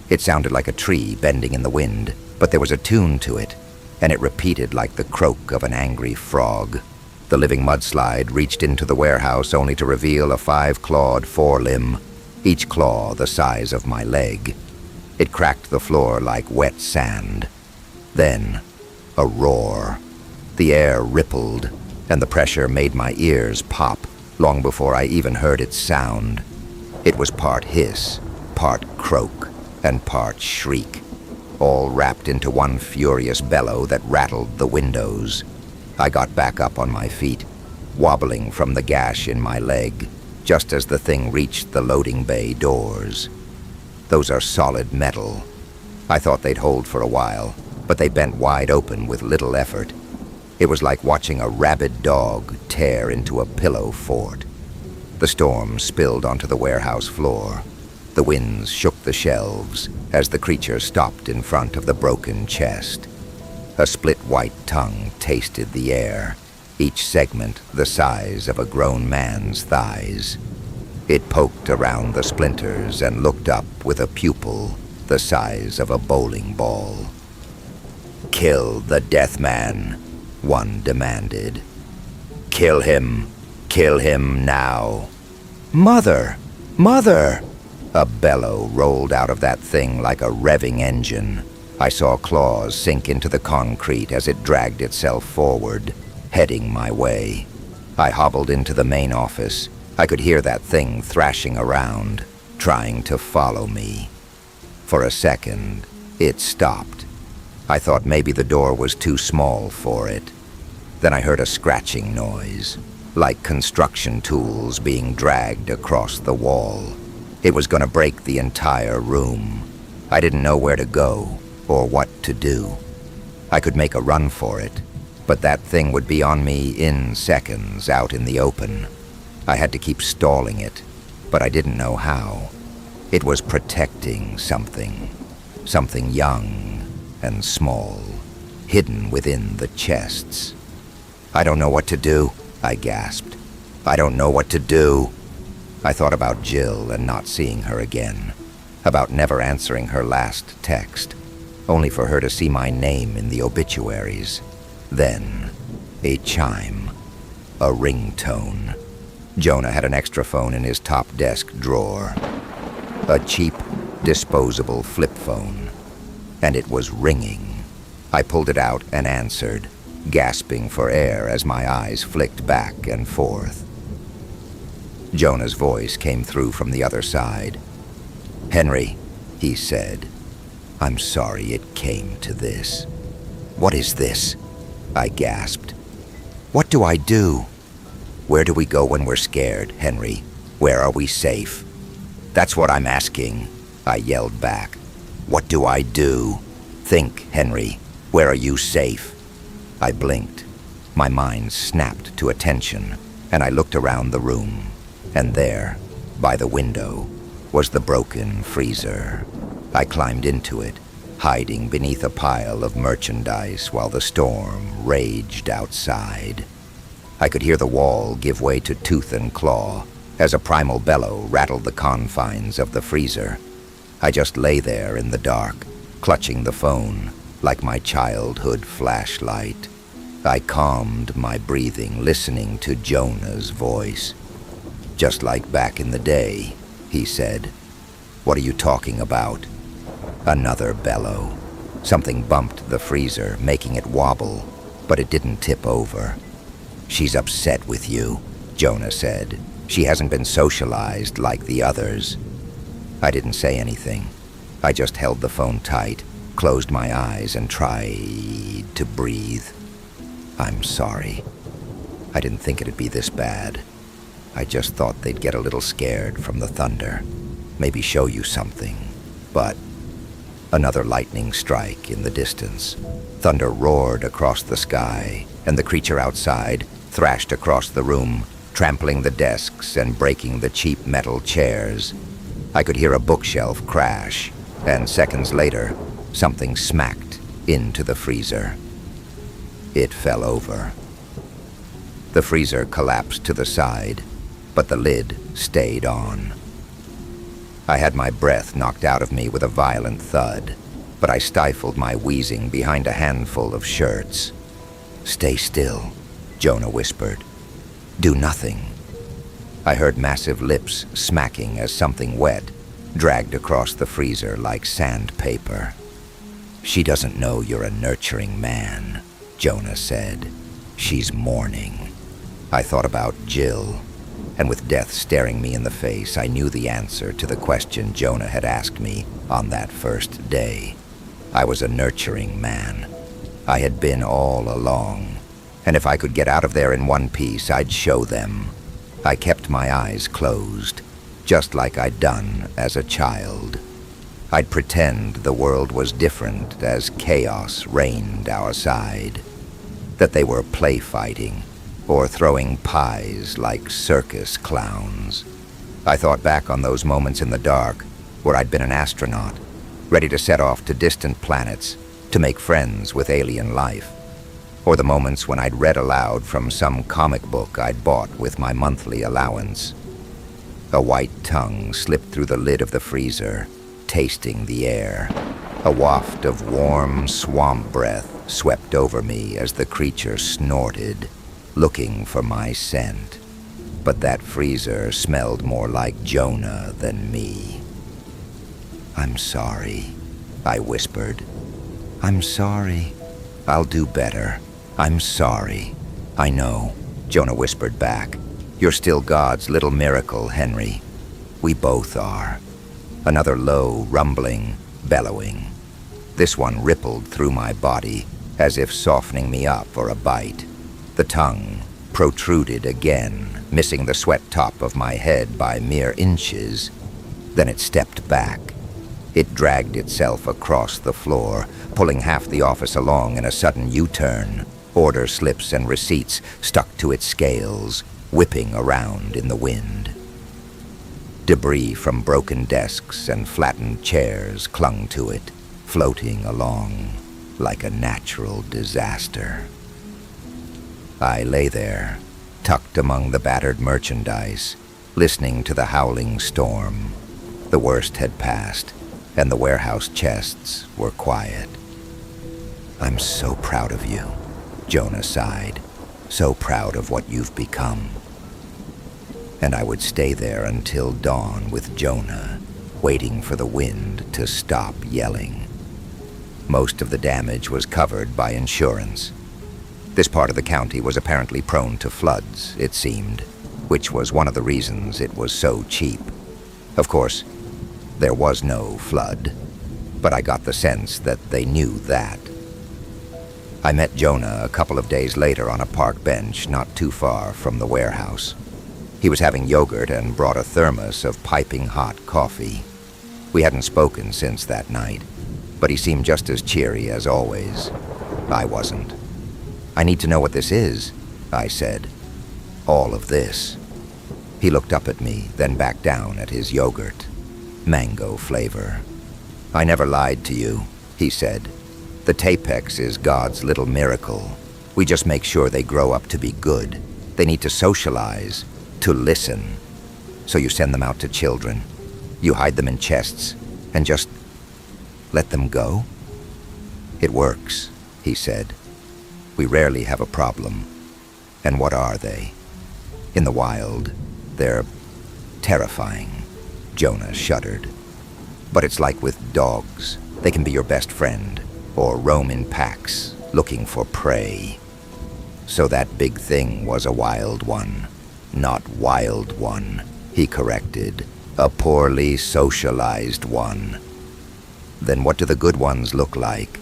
It sounded like a tree bending in the wind, but there was a tune to it, and it repeated like the croak of an angry frog. The living mudslide reached into the warehouse only to reveal a 5-clawed forelimb, each claw the size of my leg. It cracked the floor like wet sand. Then, a roar. The air rippled, and the pressure made my ears pop long before I even heard its sound. It was part hiss, part croak, and part shriek, all wrapped into one furious bellow that rattled the windows. I got back up on my feet, wobbling from the gash in my leg, just as the thing reached the loading bay doors. Those are solid metal. I thought they'd hold for a while, but they bent wide open with little effort. It was like watching a rabid dog tear into a pillow fort. The storm spilled onto the warehouse floor. The winds shook the shelves as the creature stopped in front of the broken chest. A split white tongue tasted the air, each segment the size of a grown man's thighs. It poked around the splinters and looked up with a pupil the size of a bowling ball. "Kill the death man," one demanded. Kill him now." "Mother! Mother!" A bellow rolled out of that thing like a revving engine. I saw claws sink into the concrete as it dragged itself forward, heading my way. I hobbled into the main office. I could hear that thing thrashing around, trying to follow me. For a second, it stopped. I thought maybe the door was too small for it. Then I heard a scratching noise, like construction tools being dragged across the wall. It was going to break the entire room. I didn't know where to go or what to do. I could make a run for it, but that thing would be on me in seconds out in the open. I had to keep stalling it, but I didn't know how. It was protecting something young and small, hidden within the chests. "I don't know what to do," I gasped. "I don't know what to do." I thought about Jill and not seeing her again, about never answering her last text, only for her to see my name in the obituaries. Then, a chime, a ringtone. Jonah had an extra phone in his top desk drawer. A cheap, disposable flip phone. And it was ringing. I pulled it out and answered, gasping for air as my eyes flicked back and forth. Jonah's voice came through from the other side. "Henry," he said, "I'm sorry it came to this." "What is this?" I gasped. "What do I do?" "Where do we go when we're scared, Henry? Where are we safe?" "That's what I'm asking," I yelled back. "What do I do? Think, Henry. Where are you safe?" I blinked. My mind snapped to attention, and I looked around the room. And there, by the window, was the broken freezer. I climbed into it, hiding beneath a pile of merchandise while the storm raged outside. I could hear the wall give way to tooth and claw as a primal bellow rattled the confines of the freezer. I just lay there in the dark, clutching the phone like my childhood flashlight. I calmed my breathing, listening to Jonah's voice. "Just like back in the day," he said. "What are you talking about?" Another bellow. Something bumped the freezer, making it wobble, but it didn't tip over. "She's upset with you," Jonah said. "She hasn't been socialized like the others." I didn't say anything. I just held the phone tight, closed my eyes, and tried to breathe. "I'm sorry. I didn't think it'd be this bad. I just thought they'd get a little scared from the thunder, maybe show you something. But..." Another lightning strike in the distance. Thunder roared across the sky, and the creature outside thrashed across the room, trampling the desks and breaking the cheap metal chairs. I could hear a bookshelf crash, and seconds later, something smacked into the freezer. It fell over. The freezer collapsed to the side, but the lid stayed on. I had my breath knocked out of me with a violent thud, but I stifled my wheezing behind a handful of shirts. "Stay still," Jonah whispered. "Do nothing." I heard massive lips smacking as something wet dragged across the freezer like sandpaper. "She doesn't know you're a nurturing man," Jonah said. "She's mourning." I thought about Jill, and with death staring me in the face, I knew the answer to the question Jonah had asked me on that first day. I was a nurturing man. I had been all along, and if I could get out of there in one piece, I'd show them. I kept my eyes closed, just like I'd done as a child. I'd pretend the world was different as chaos reigned our side. that they were play fighting or throwing pies like circus clowns. I thought back on those moments in the dark where I'd been an astronaut, ready to set off to distant planets to make friends with alien life, or the moments when I'd read aloud from some comic book I'd bought with my monthly allowance. A white tongue slipped through the lid of the freezer, tasting the air. A waft of warm swamp breath swept over me as the creature snorted, looking for my scent. But that freezer smelled more like Jonah than me. "I'm sorry," I whispered. "I'm sorry. I'll do better. I'm sorry." "I know," Jonah whispered back. "You're still God's little miracle, Henry. We both are." Another low, rumbling, bellowing. This one rippled through my body, as if softening me up for a bite. The tongue protruded again, missing the sweat top of my head by mere inches. Then it stepped back. It dragged itself across the floor, pulling half the office along in a sudden U-turn. Order slips and receipts stuck to its scales, whipping around in the wind. Debris from broken desks and flattened chairs clung to it, floating along like a natural disaster. I lay there, tucked among the battered merchandise, listening to the howling storm. The worst had passed, and the warehouse chests were quiet. "I'm so proud of you," Jonah sighed. "So proud of what you've become." And I would stay there until dawn with Jonah, waiting for the wind to stop yelling. Most of the damage was covered by insurance. This part of the county was apparently prone to floods, it seemed, which was one of the reasons it was so cheap. Of course, there was no flood, but I got the sense that they knew that. I met Jonah a couple of days later on a park bench not too far from the warehouse. He was having yogurt and brought a thermos of piping hot coffee. We hadn't spoken since that night, but he seemed just as cheery as always. I wasn't. "I need to know what this is," I said. "All of this." He looked up at me, then back down at his yogurt. Mango flavor. "I never lied to you," he said. "The Tapex is God's little miracle. We just make sure they grow up to be good. They need to socialize, to listen. So you send them out to children. You hide them in chests and just let them go?" "It works," he said. "We rarely have a problem. And what are they? In the wild, they're terrifying." Jonah shuddered. "But it's like with dogs. They can be your best friend, or roam in packs, looking for prey." "So that big thing was a wild one." "Not wild one," he corrected. "A poorly socialized one." "Then what do the good ones look like?"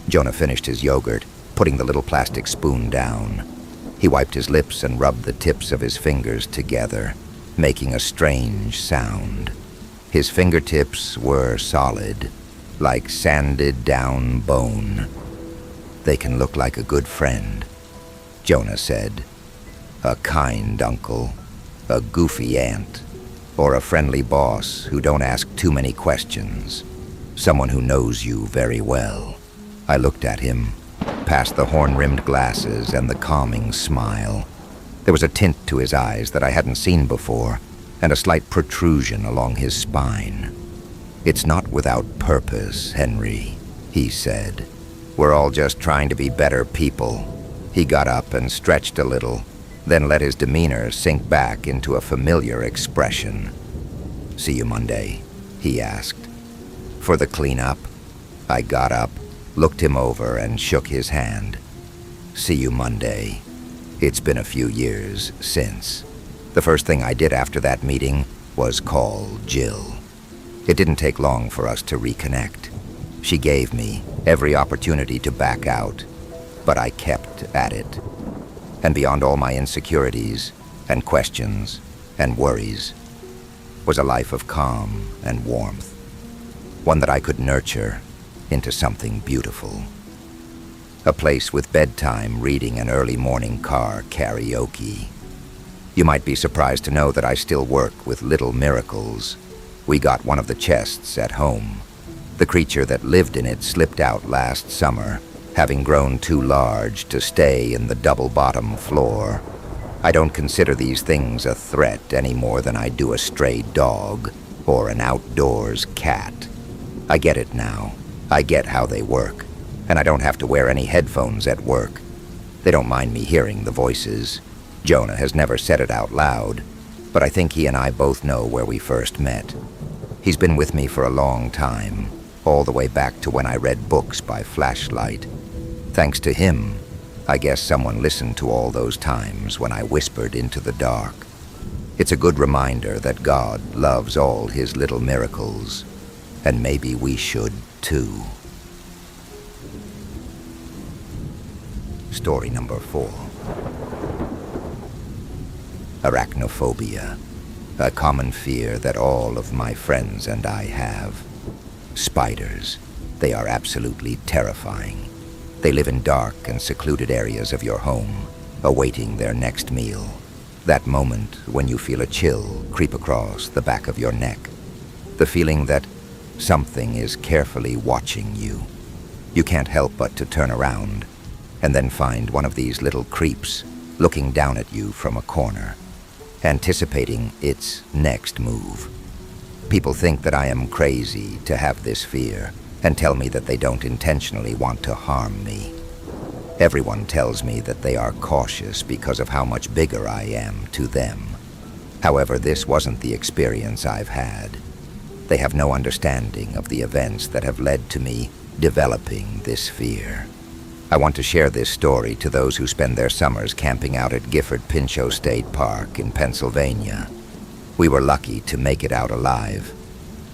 Jonah finished his yogurt, putting the little plastic spoon down. He wiped his lips and rubbed the tips of his fingers together, making a strange sound. His fingertips were solid, like sanded down bone. "They can look like a good friend," Jonah said. "A kind uncle, a goofy aunt, or a friendly boss who don't ask too many questions. Someone who knows you very well." I looked at him, past the horn-rimmed glasses and the calming smile. There was a tint to his eyes that I hadn't seen before, and a slight protrusion along his spine. "It's not without purpose, Henry," he said. "We're all just trying to be better people." He got up and stretched a little, then let his demeanor sink back into a familiar expression. "See you Monday?" he asked. "For the cleanup?" I got up, looked him over, and shook his hand. "See you Monday." It's been a few years since. The first thing I did after that meeting was call Jill. It didn't take long for us to reconnect. She gave me every opportunity to back out, but I kept at it. And beyond all my insecurities and questions and worries was a life of calm and warmth, one that I could nurture into something beautiful. A place with bedtime reading and early morning car karaoke. You might be surprised to know that I still work with little miracles. We got one of the chests at home. The creature that lived in it slipped out last summer, having grown too large to stay in the double-bottom floor. I don't consider these things a threat any more than I do a stray dog or an outdoors cat. I get it now. I get how they work, and I don't have to wear any headphones at work. They don't mind me hearing the voices. Jonah has never said it out loud, but I think he and I both know where we first met. He's been with me for a long time, all the way back to when I read books by flashlight. Thanks to him, I guess someone listened to all those times when I whispered into the dark. It's a good reminder that God loves all his little miracles, and maybe we should too. Story number 4. Arachnophobia, a common fear that all of my friends and I have. Spiders. They are absolutely terrifying. They live in dark and secluded areas of your home, awaiting their next meal. That moment when you feel a chill creep across the back of your neck. The feeling that something is carefully watching you. You can't help but to turn around, and then find one of these little creeps looking down at you from a corner, anticipating its next move. People think that I am crazy to have this fear, and tell me that they don't intentionally want to harm me. Everyone tells me that they are cautious because of how much bigger I am to them. However, this wasn't the experience I've had. They have no understanding of the events that have led to me developing this fear. I want to share this story to those who spend their summers camping out at Gifford Pinchot State Park in Pennsylvania. We were lucky to make it out alive.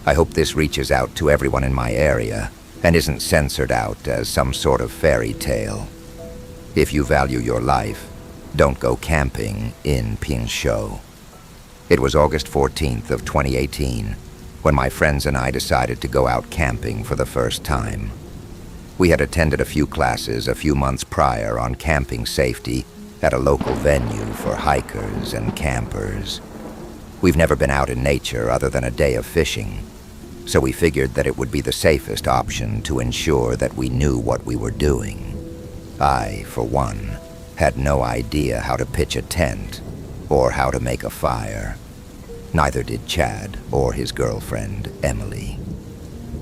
I hope this reaches out to everyone in my area and isn't censored out as some sort of fairy tale. If you value your life, don't go camping in Pinchot. It was August 14th of 2018 when my friends and I decided to go out camping for the first time. We had attended a few classes a few months prior on camping safety at a local venue for hikers and campers. We've never been out in nature other than a day of fishing, so we figured that it would be the safest option to ensure that we knew what we were doing. I, for one, had no idea how to pitch a tent or how to make a fire. Neither did Chad or his girlfriend, Emily.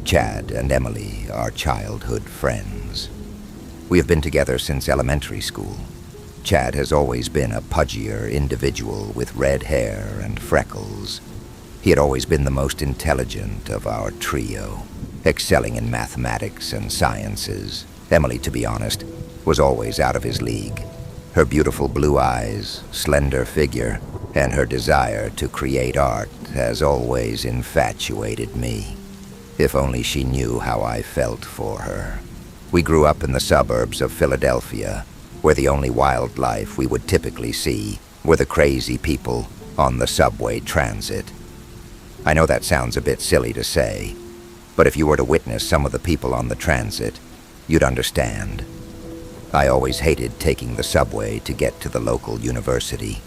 Chad and Emily are childhood friends. We have been together since elementary school. Chad has always been a pudgier individual with red hair and freckles. He had always been the most intelligent of our trio, excelling in mathematics and sciences. Emily, to be honest, was always out of his league. Her beautiful blue eyes, slender figure, and her desire to create art has always infatuated me. If only she knew how I felt for her. We grew up in the suburbs of Philadelphia, where the only wildlife we would typically see were the crazy people on the subway transit. I know that sounds a bit silly to say, but if you were to witness some of the people on the transit, you'd understand. I always hated taking the subway to get to the local university.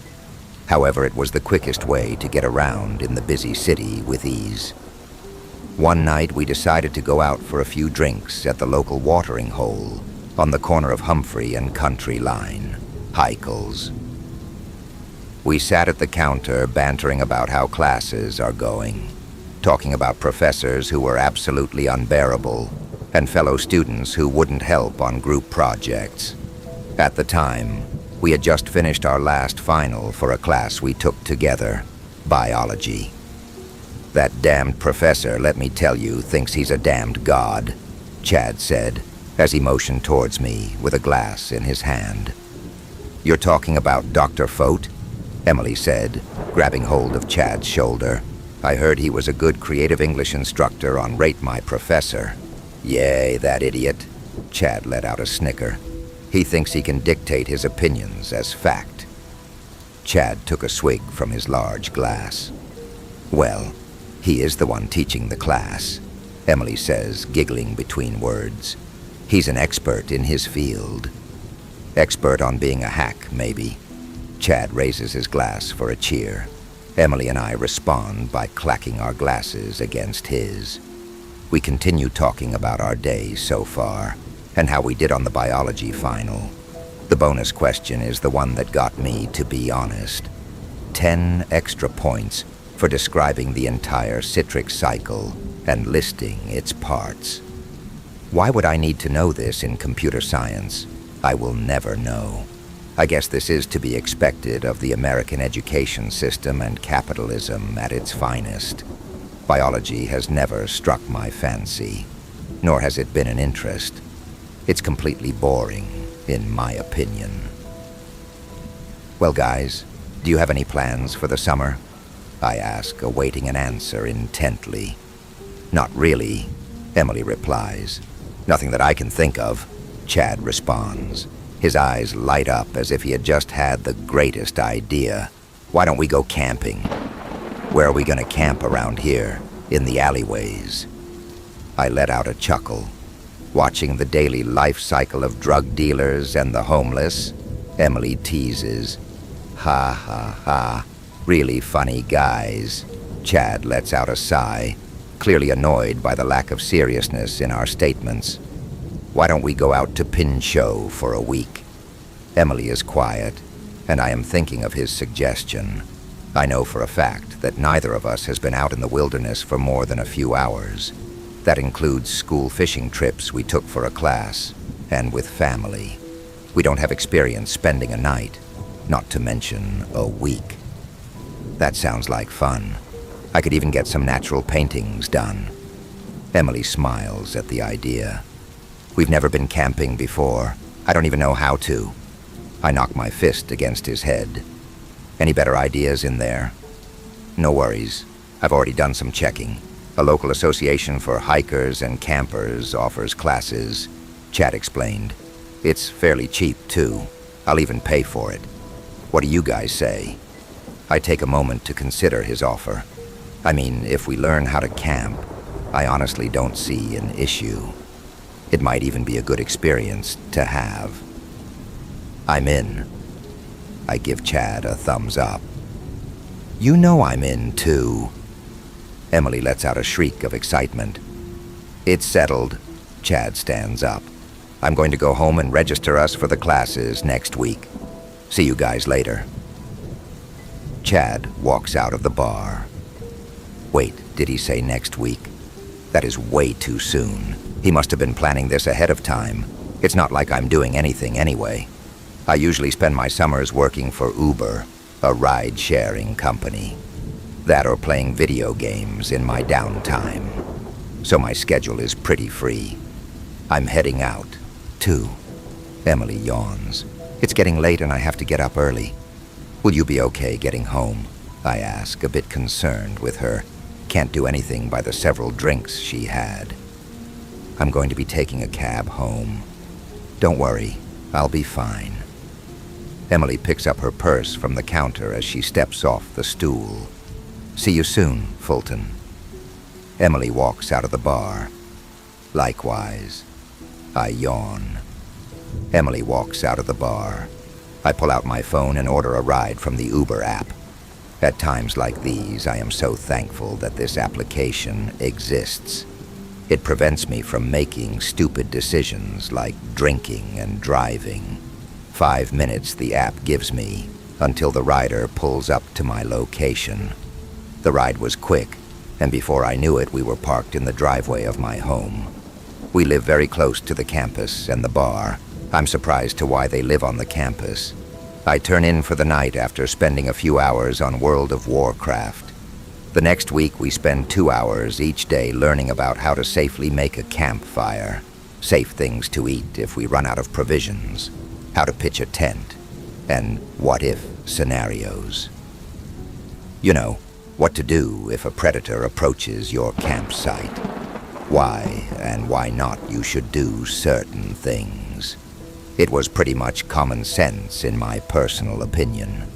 However, it was the quickest way to get around in the busy city with ease. One night, we decided to go out for a few drinks at the local watering hole on the corner of Humphrey and Country Line, Heichels. We sat at the counter bantering about how classes are going, talking about professors who were absolutely unbearable and fellow students who wouldn't help on group projects. At the time, we had just finished our last final for a class we took together, biology. That damned professor, let me tell you, thinks he's a damned god, Chad said, as he motioned towards me with a glass in his hand. You're talking about Dr. Fote? Emily said, grabbing hold of Chad's shoulder. I heard he was a good creative English instructor on Rate My Professor. Yay, that idiot. Chad let out a snicker. He thinks he can dictate his opinions as fact. Chad took a swig from his large glass. Well, he is the one teaching the class, Emily says, giggling between words. He's an expert in his field. Expert on being a hack, maybe. Chad raises his glass for a cheer. Emily and I respond by clacking our glasses against his. We continue talking about our day so far, and how we did on the biology final. The bonus question is the one that got me, to be honest. 10 extra points for describing the entire citric cycle and listing its parts. Why would I need to know this in computer science? I will never know. I guess this is to be expected of the American education system and capitalism at its finest. Biology has never struck my fancy, nor has it been an interest. It's completely boring, in my opinion. Well, guys, do you have any plans for the summer? I ask, awaiting an answer intently. Not really, Emily replies. Nothing that I can think of, Chad responds. His eyes light up as if he had just had the greatest idea. Why don't we go camping? Where are we gonna camp around here? In the alleyways. I let out a chuckle. Watching the daily life cycle of drug dealers and the homeless, Emily teases. Ha ha ha. Really funny guys. Chad lets out a sigh, clearly annoyed by the lack of seriousness in our statements. Why don't we go out to Pinchot for a week? Emily is quiet, and I am thinking of his suggestion. I know for a fact that neither of us has been out in the wilderness for more than a few hours. That includes school fishing trips we took for a class, and with family. We don't have experience spending a night, not to mention a week. That sounds like fun. I could even get some natural paintings done. Emily smiles at the idea. We've never been camping before. I don't even know how to. I knock my fist against his head. Any better ideas in there? No worries. I've already done some checking. A local association for hikers and campers offers classes, Chad explained. It's fairly cheap, too. I'll even pay for it. What do you guys say? I take a moment to consider his offer. I mean, if we learn how to camp, I honestly don't see an issue. It might even be a good experience to have. I'm in. I give Chad a thumbs up. You know I'm in, too. Emily lets out a shriek of excitement. It's settled. Chad stands up. I'm going to go home and register us for the classes next week. See you guys later. Chad walks out of the bar. Wait, did he say next week? That is way too soon. He must have been planning this ahead of time. It's not like I'm doing anything anyway. I usually spend my summers working for Uber, a ride-sharing company. That or playing video games in my downtime. So my schedule is pretty free. I'm heading out, too. Emily yawns. It's getting late and I have to get up early. Will you be okay getting home? I ask, a bit concerned with her. Can't do anything by the several drinks she had. I'm going to be taking a cab home. Don't worry, I'll be fine. Emily picks up her purse from the counter as she steps off the stool. See you soon, Fulton. Emily walks out of the bar. Likewise. I yawn. Emily walks out of the bar. I pull out my phone and order a ride from the Uber app. At times like these, I am so thankful that this application exists. It prevents me from making stupid decisions like drinking and driving. 5 minutes the app gives me until the rider pulls up to my location. The ride was quick, and before I knew it, we were parked in the driveway of my home. We live very close to the campus and the bar. I'm surprised to why they live on the campus. I turn in for the night after spending a few hours on World of Warcraft. The next week we spend 2 hours each day learning about how to safely make a campfire, safe things to eat if we run out of provisions, how to pitch a tent, and what-if scenarios. You know, what to do if a predator approaches your campsite. Why and why not you should do certain things. It was pretty much common sense in my personal opinion.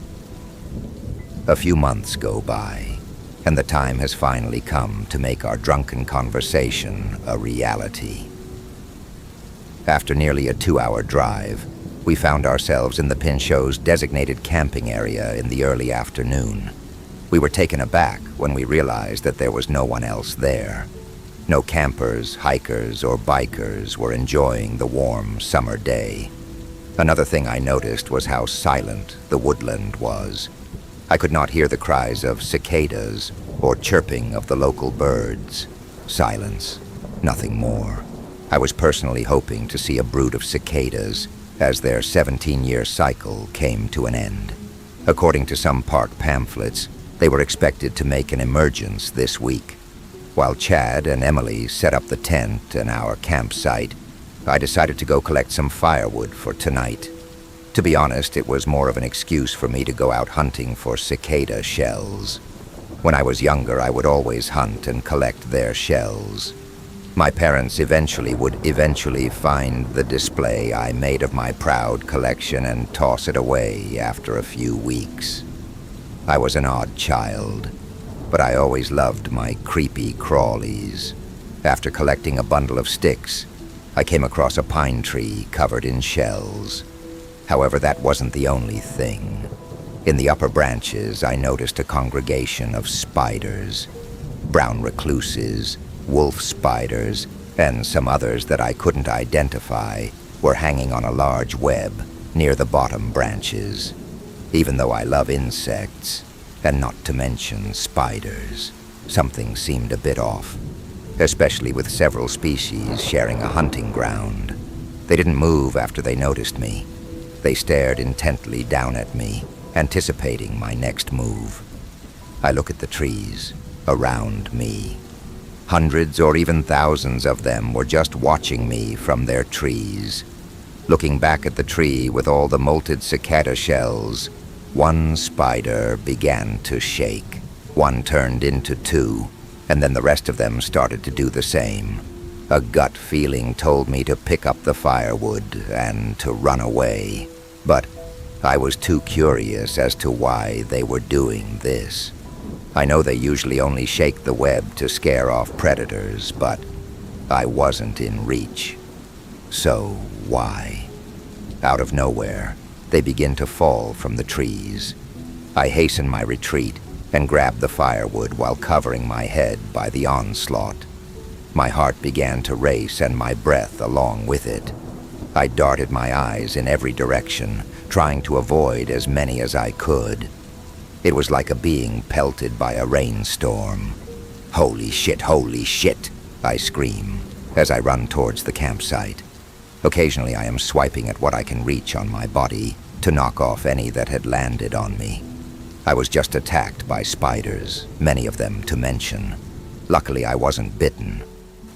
A few months go by, and the time has finally come to make our drunken conversation a reality. After nearly a 2-hour drive, we found ourselves in the Pinchot's designated camping area in the early afternoon. We were taken aback when we realized that there was no one else there. No campers, hikers, or bikers were enjoying the warm summer day. Another thing I noticed was how silent the woodland was. I could not hear the cries of cicadas or chirping of the local birds. Silence, nothing more. I was personally hoping to see a brood of cicadas as their 17-year cycle came to an end. According to some park pamphlets, they were expected to make an emergence this week. While Chad and Emily set up the tent and our campsite, I decided to go collect some firewood for tonight. To be honest, it was more of an excuse for me to go out hunting for cicada shells. When I was younger, I would always hunt and collect their shells. My parents would find the display I made of my proud collection and toss it away after a few weeks. I was an odd child, but I always loved my creepy crawlies. After collecting a bundle of sticks, I came across a pine tree covered in shells. However, that wasn't the only thing. In the upper branches, I noticed a congregation of spiders, brown recluses, wolf spiders, and some others that I couldn't identify were hanging on a large web near the bottom branches. Even though I love insects, and not to mention spiders, something seemed a bit off, especially with several species sharing a hunting ground. They didn't move after they noticed me. They stared intently down at me, anticipating my next move. I look at the trees around me. Hundreds or even thousands of them were just watching me from their trees. Looking back at the tree with all the molted cicada shells, one spider began to shake. One turned into two, and then the rest of them started to do the same. A gut feeling told me to pick up the firewood and to run away. But I was too curious as to why they were doing this. I know they usually only shake the web to scare off predators, but I wasn't in reach. So why? Out of nowhere, they begin to fall from the trees. I hasten my retreat and grab the firewood while covering my head by the onslaught. My heart began to race and my breath along with it. I darted my eyes in every direction, trying to avoid as many as I could. It was like a being pelted by a rainstorm. Holy shit, I scream as I run towards the campsite. Occasionally I am swiping at what I can reach on my body to knock off any that had landed on me. I was just attacked by spiders, many of them to mention. Luckily I wasn't bitten.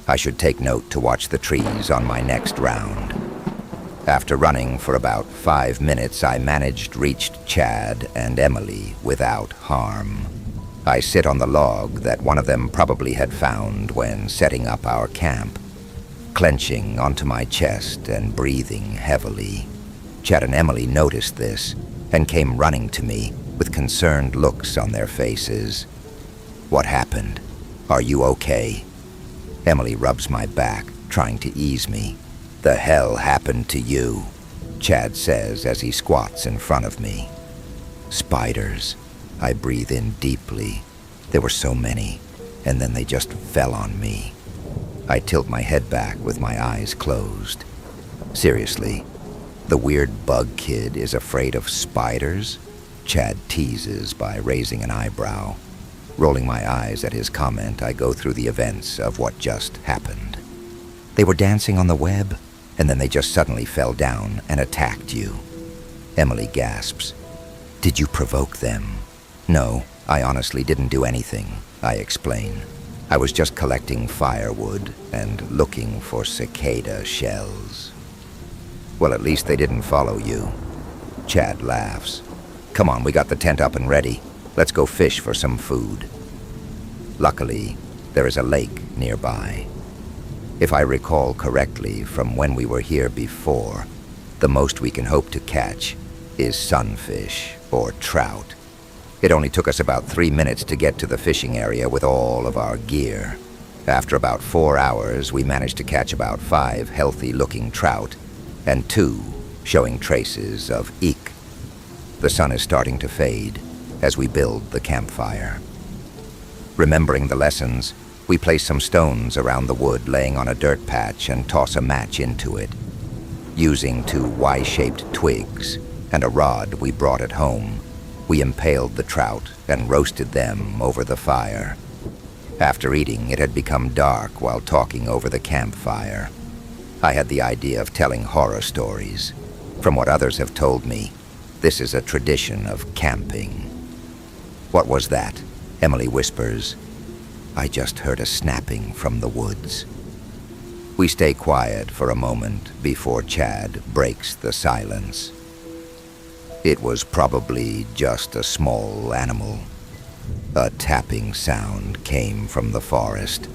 I should take note to watch the trees on my next round. After running for about 5 minutes, I reached Chad and Emily without harm. I sit on the log that one of them probably had found when setting up our camp, clenching onto my chest and breathing heavily. Chad and Emily noticed this and came running to me with concerned looks on their faces. What happened? Are you okay? Emily rubs my back, trying to ease me. The hell happened to you? Chad says as he squats in front of me. Spiders. I breathe in deeply. There were so many, and then they just fell on me. I tilt my head back with my eyes closed. Seriously, the weird bug kid is afraid of spiders? Chad teases by raising an eyebrow. Rolling my eyes at his comment, I go through the events of what just happened. They were dancing on the web, and then they just suddenly fell down and attacked you. Emily gasps. Did you provoke them? No, I honestly didn't do anything, I explain. I was just collecting firewood and looking for cicada shells. Well, at least they didn't follow you. Chad laughs. Come on, we got the tent up and ready. Let's go fish for some food. Luckily, there is a lake nearby. If I recall correctly from when we were here before, the most we can hope to catch is sunfish or trout. It only took us about 3 minutes to get to the fishing area with all of our gear. After about 4 hours, we managed to catch about 5 healthy-looking trout, and 2 showing traces of eek. The sun is starting to fade as we build the campfire. Remembering the lessons, we place some stones around the wood laying on a dirt patch and toss a match into it. Using 2 Y-shaped twigs and a rod we brought at home, we impaled the trout and roasted them over the fire. After eating, it had become dark while talking over the campfire. I had the idea of telling horror stories. From what others have told me, this is a tradition of camping. "What was that?" Emily whispers. I just heard a snapping from the woods. We stay quiet for a moment before Chad breaks the silence. It was probably just a small animal. A tapping sound came from the forest.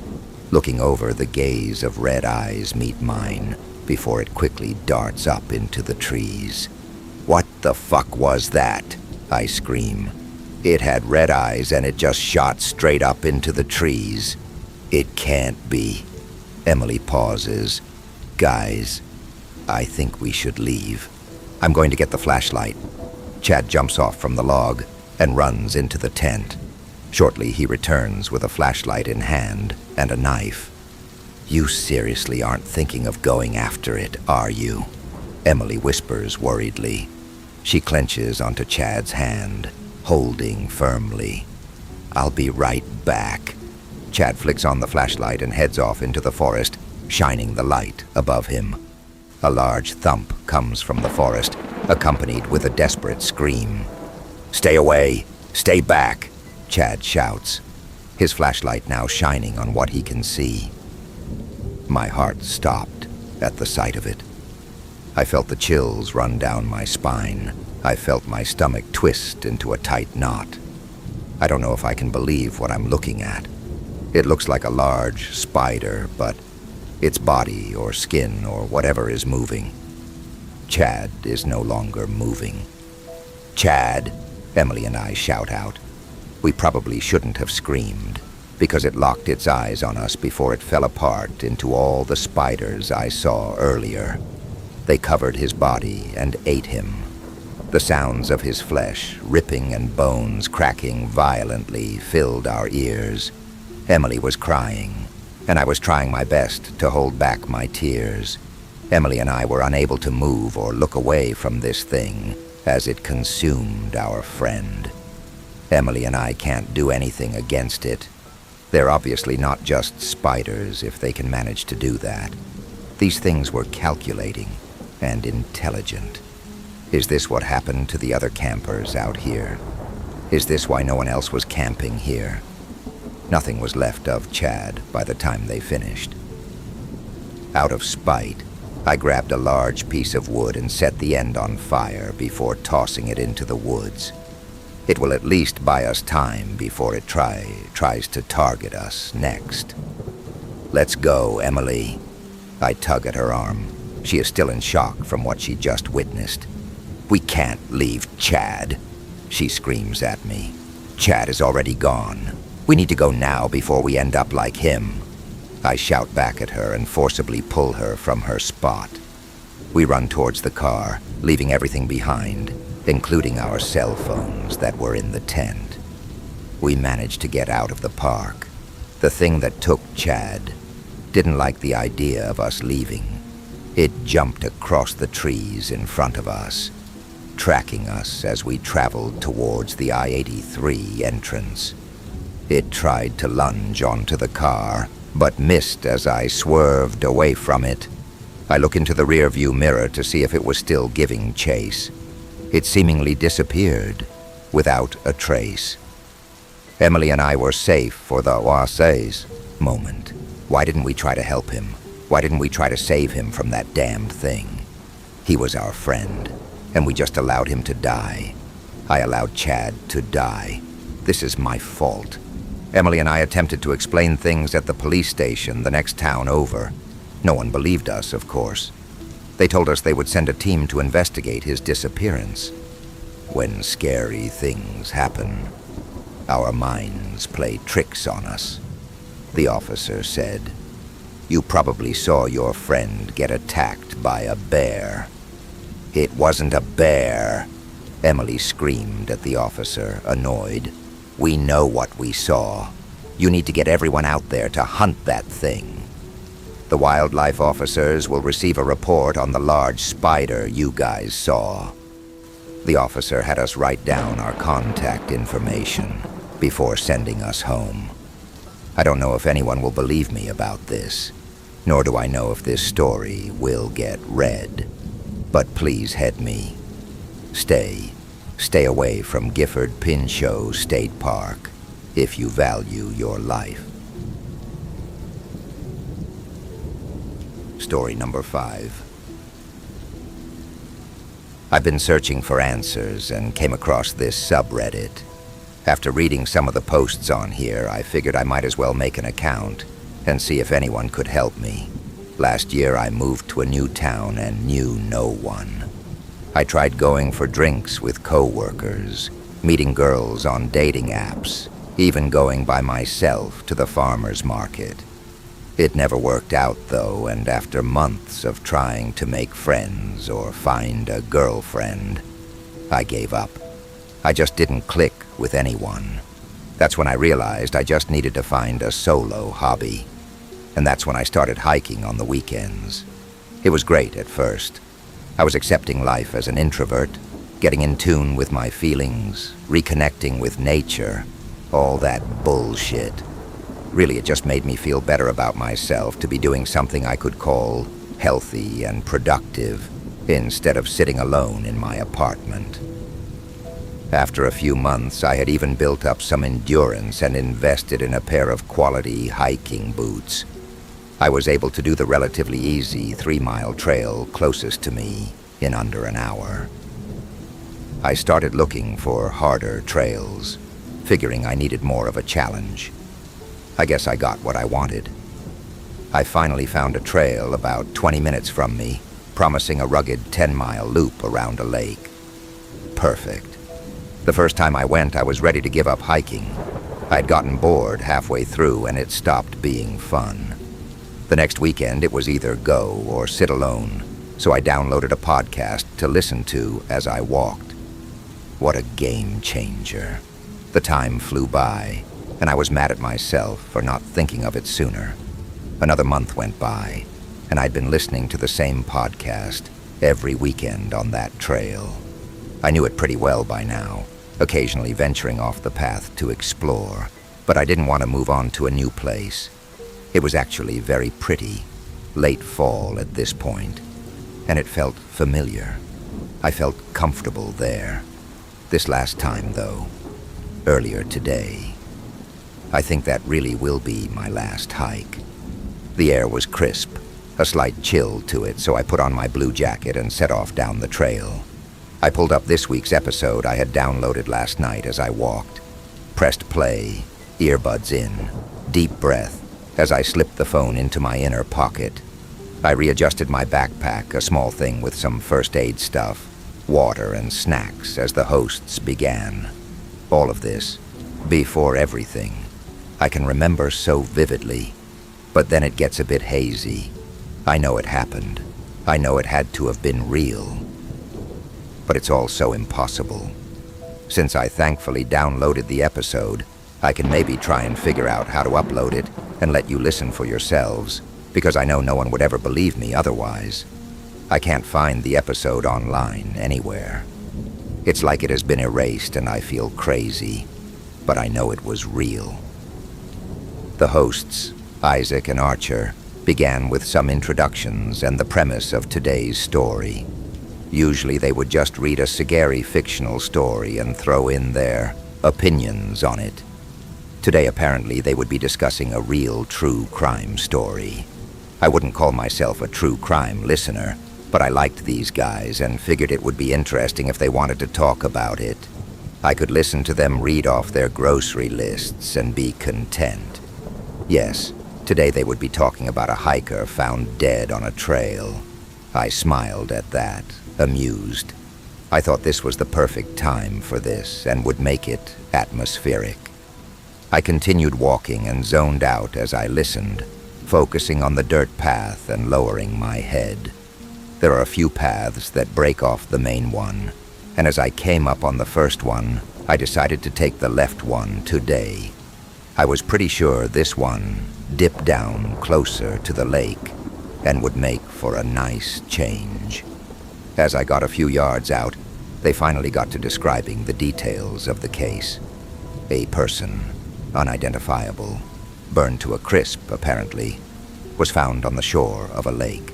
Looking over, the gaze of red eyes meet mine before it quickly darts up into the trees. "What the fuck was that?" I scream. It had red eyes and it just shot straight up into the trees. "It can't be." Emily pauses. "Guys, I think we should leave. I'm going to get the flashlight." Chad jumps off from the log and runs into the tent. Shortly, he returns with a flashlight in hand and a knife. "You seriously aren't thinking of going after it, are you?" Emily whispers worriedly. She clenches onto Chad's hand, holding firmly. "I'll be right back." Chad flicks on the flashlight and heads off into the forest, shining the light above him. A large thump comes from the forest, accompanied with a desperate scream. "Stay away! Stay back!" Chad shouts, his flashlight now shining on what he can see. My heart stopped at the sight of it. I felt the chills run down my spine. I felt my stomach twist into a tight knot. I don't know if I can believe what I'm looking at. It looks like a large spider, but its body or skin or whatever is moving. Chad is no longer moving. "Chad!" Emily and I shout out. We probably shouldn't have screamed, because it locked its eyes on us before it fell apart into all the spiders I saw earlier. They covered his body and ate him. The sounds of his flesh, ripping and bones cracking violently, filled our ears. Emily was crying, and I was trying my best to hold back my tears. Emily and I were unable to move or look away from this thing as it consumed our friend. Emily and I can't do anything against it. They're obviously not just spiders if they can manage to do that. These things were calculating and intelligent. Is this what happened to the other campers out here? Is this why no one else was camping here? Nothing was left of Chad by the time they finished. Out of spite, I grabbed a large piece of wood and set the end on fire before tossing it into the woods. It will at least buy us time before it tries to target us next. "Let's go, Emily." I tug at her arm. She is still in shock from what she just witnessed. "We can't leave Chad," she screams at me. "Chad is already gone. We need to go now before we end up like him." I shout back at her and forcibly pull her from her spot. We run towards the car, leaving everything behind, including our cell phones that were in the tent. We managed to get out of the park. The thing that took Chad didn't like the idea of us leaving. It jumped across the trees in front of us, tracking us as we traveled towards the I-83 entrance. It tried to lunge onto the car, but missed as I swerved away from it. I look into the rearview mirror to see if it was still giving chase. It seemingly disappeared, without a trace. Emily and I were safe for the oasis moment. Why didn't we try to help him? Why didn't we try to save him from that damned thing? He was our friend, and we just allowed him to die. I allowed Chad to die. This is my fault. Emily and I attempted to explain things at the police station the next town over. No one believed us, of course. They told us they would send a team to investigate his disappearance. When scary things happen, our minds play tricks on us. the officer said. "You probably saw your friend get attacked by a bear." "It wasn't a bear," Emily screamed at the officer, annoyed. "We know what we saw. You need to get everyone out there to hunt that thing. The wildlife officers will receive a report on the large spider you guys saw." The officer had us write down our contact information before sending us home. I don't know if anyone will believe me about this, nor do I know if this story will get read. But please head me. Stay away from Gifford Pinchot State Park if you value your life. Story number 5. I've been searching for answers and came across this subreddit. After reading some of the posts on here, I figured I might as well make an account and see if anyone could help me. Last year, I moved to a new town and knew no one. I tried going for drinks with co-workers, meeting girls on dating apps, even going by myself to the farmer's market. It never worked out, though, and after months of trying to make friends or find a girlfriend, I gave up. I just didn't click with anyone. That's when I realized I just needed to find a solo hobby. And that's when I started hiking on the weekends. It was great at first. I was accepting life as an introvert, getting in tune with my feelings, reconnecting with nature, all that bullshit. Really, it just made me feel better about myself to be doing something I could call healthy and productive, instead of sitting alone in my apartment. After a few months, I had even built up some endurance and invested in a pair of quality hiking boots. I was able to do the relatively easy 3-mile trail closest to me in under an hour. I started looking for harder trails, figuring I needed more of a challenge. I guess I got what I wanted. I finally found a trail about 20 minutes from me, promising a rugged 10-mile loop around a lake. Perfect. The first time I went, I was ready to give up hiking. I'd gotten bored halfway through, and it stopped being fun. The next weekend, it was either go or sit alone, so I downloaded a podcast to listen to as I walked. What a game changer. The time flew by, and I was mad at myself for not thinking of it sooner. Another month went by, and I'd been listening to the same podcast every weekend on that trail. I knew it pretty well by now, occasionally venturing off the path to explore, but I didn't want to move on to a new place. It was actually very pretty, late fall at this point, and it felt familiar. I felt comfortable there. This last time, though, earlier today, I think that really will be my last hike. The air was crisp, a slight chill to it, so I put on my blue jacket and set off down the trail. I pulled up this week's episode I had downloaded last night as I walked, pressed play, earbuds in, deep breath, as I slipped the phone into my inner pocket. I readjusted my backpack, a small thing with some first aid stuff, water and snacks as the hosts began. All of this, before everything, I can remember so vividly, but then it gets a bit hazy. I know it happened. I know it had to have been real. But it's all so impossible. Since I thankfully downloaded the episode, I can maybe try and figure out how to upload it and let you listen for yourselves, because I know no one would ever believe me otherwise. I can't find the episode online anywhere. It's like it has been erased and I feel crazy, but I know it was real. The hosts, Isaac and Archer, began with some introductions and the premise of today's story. Usually they would just read a scary fictional story and throw in their opinions on it. Today, apparently, they would be discussing a real true crime story. I wouldn't call myself a true crime listener, but I liked these guys and figured it would be interesting if they wanted to talk about it. I could listen to them read off their grocery lists and be content. Yes, today they would be talking about a hiker found dead on a trail. I smiled at that, amused. I thought this was the perfect time for this and would make it atmospheric. I continued walking and zoned out as I listened, focusing on the dirt path and lowering my head. There are a few paths that break off the main one, and as I came up on the first one, I decided to take the left one today. I was pretty sure this one dipped down closer to the lake and would make for a nice change. As I got a few yards out, they finally got to describing the details of the case. A person, unidentifiable, burned to a crisp apparently, was found on the shore of a lake.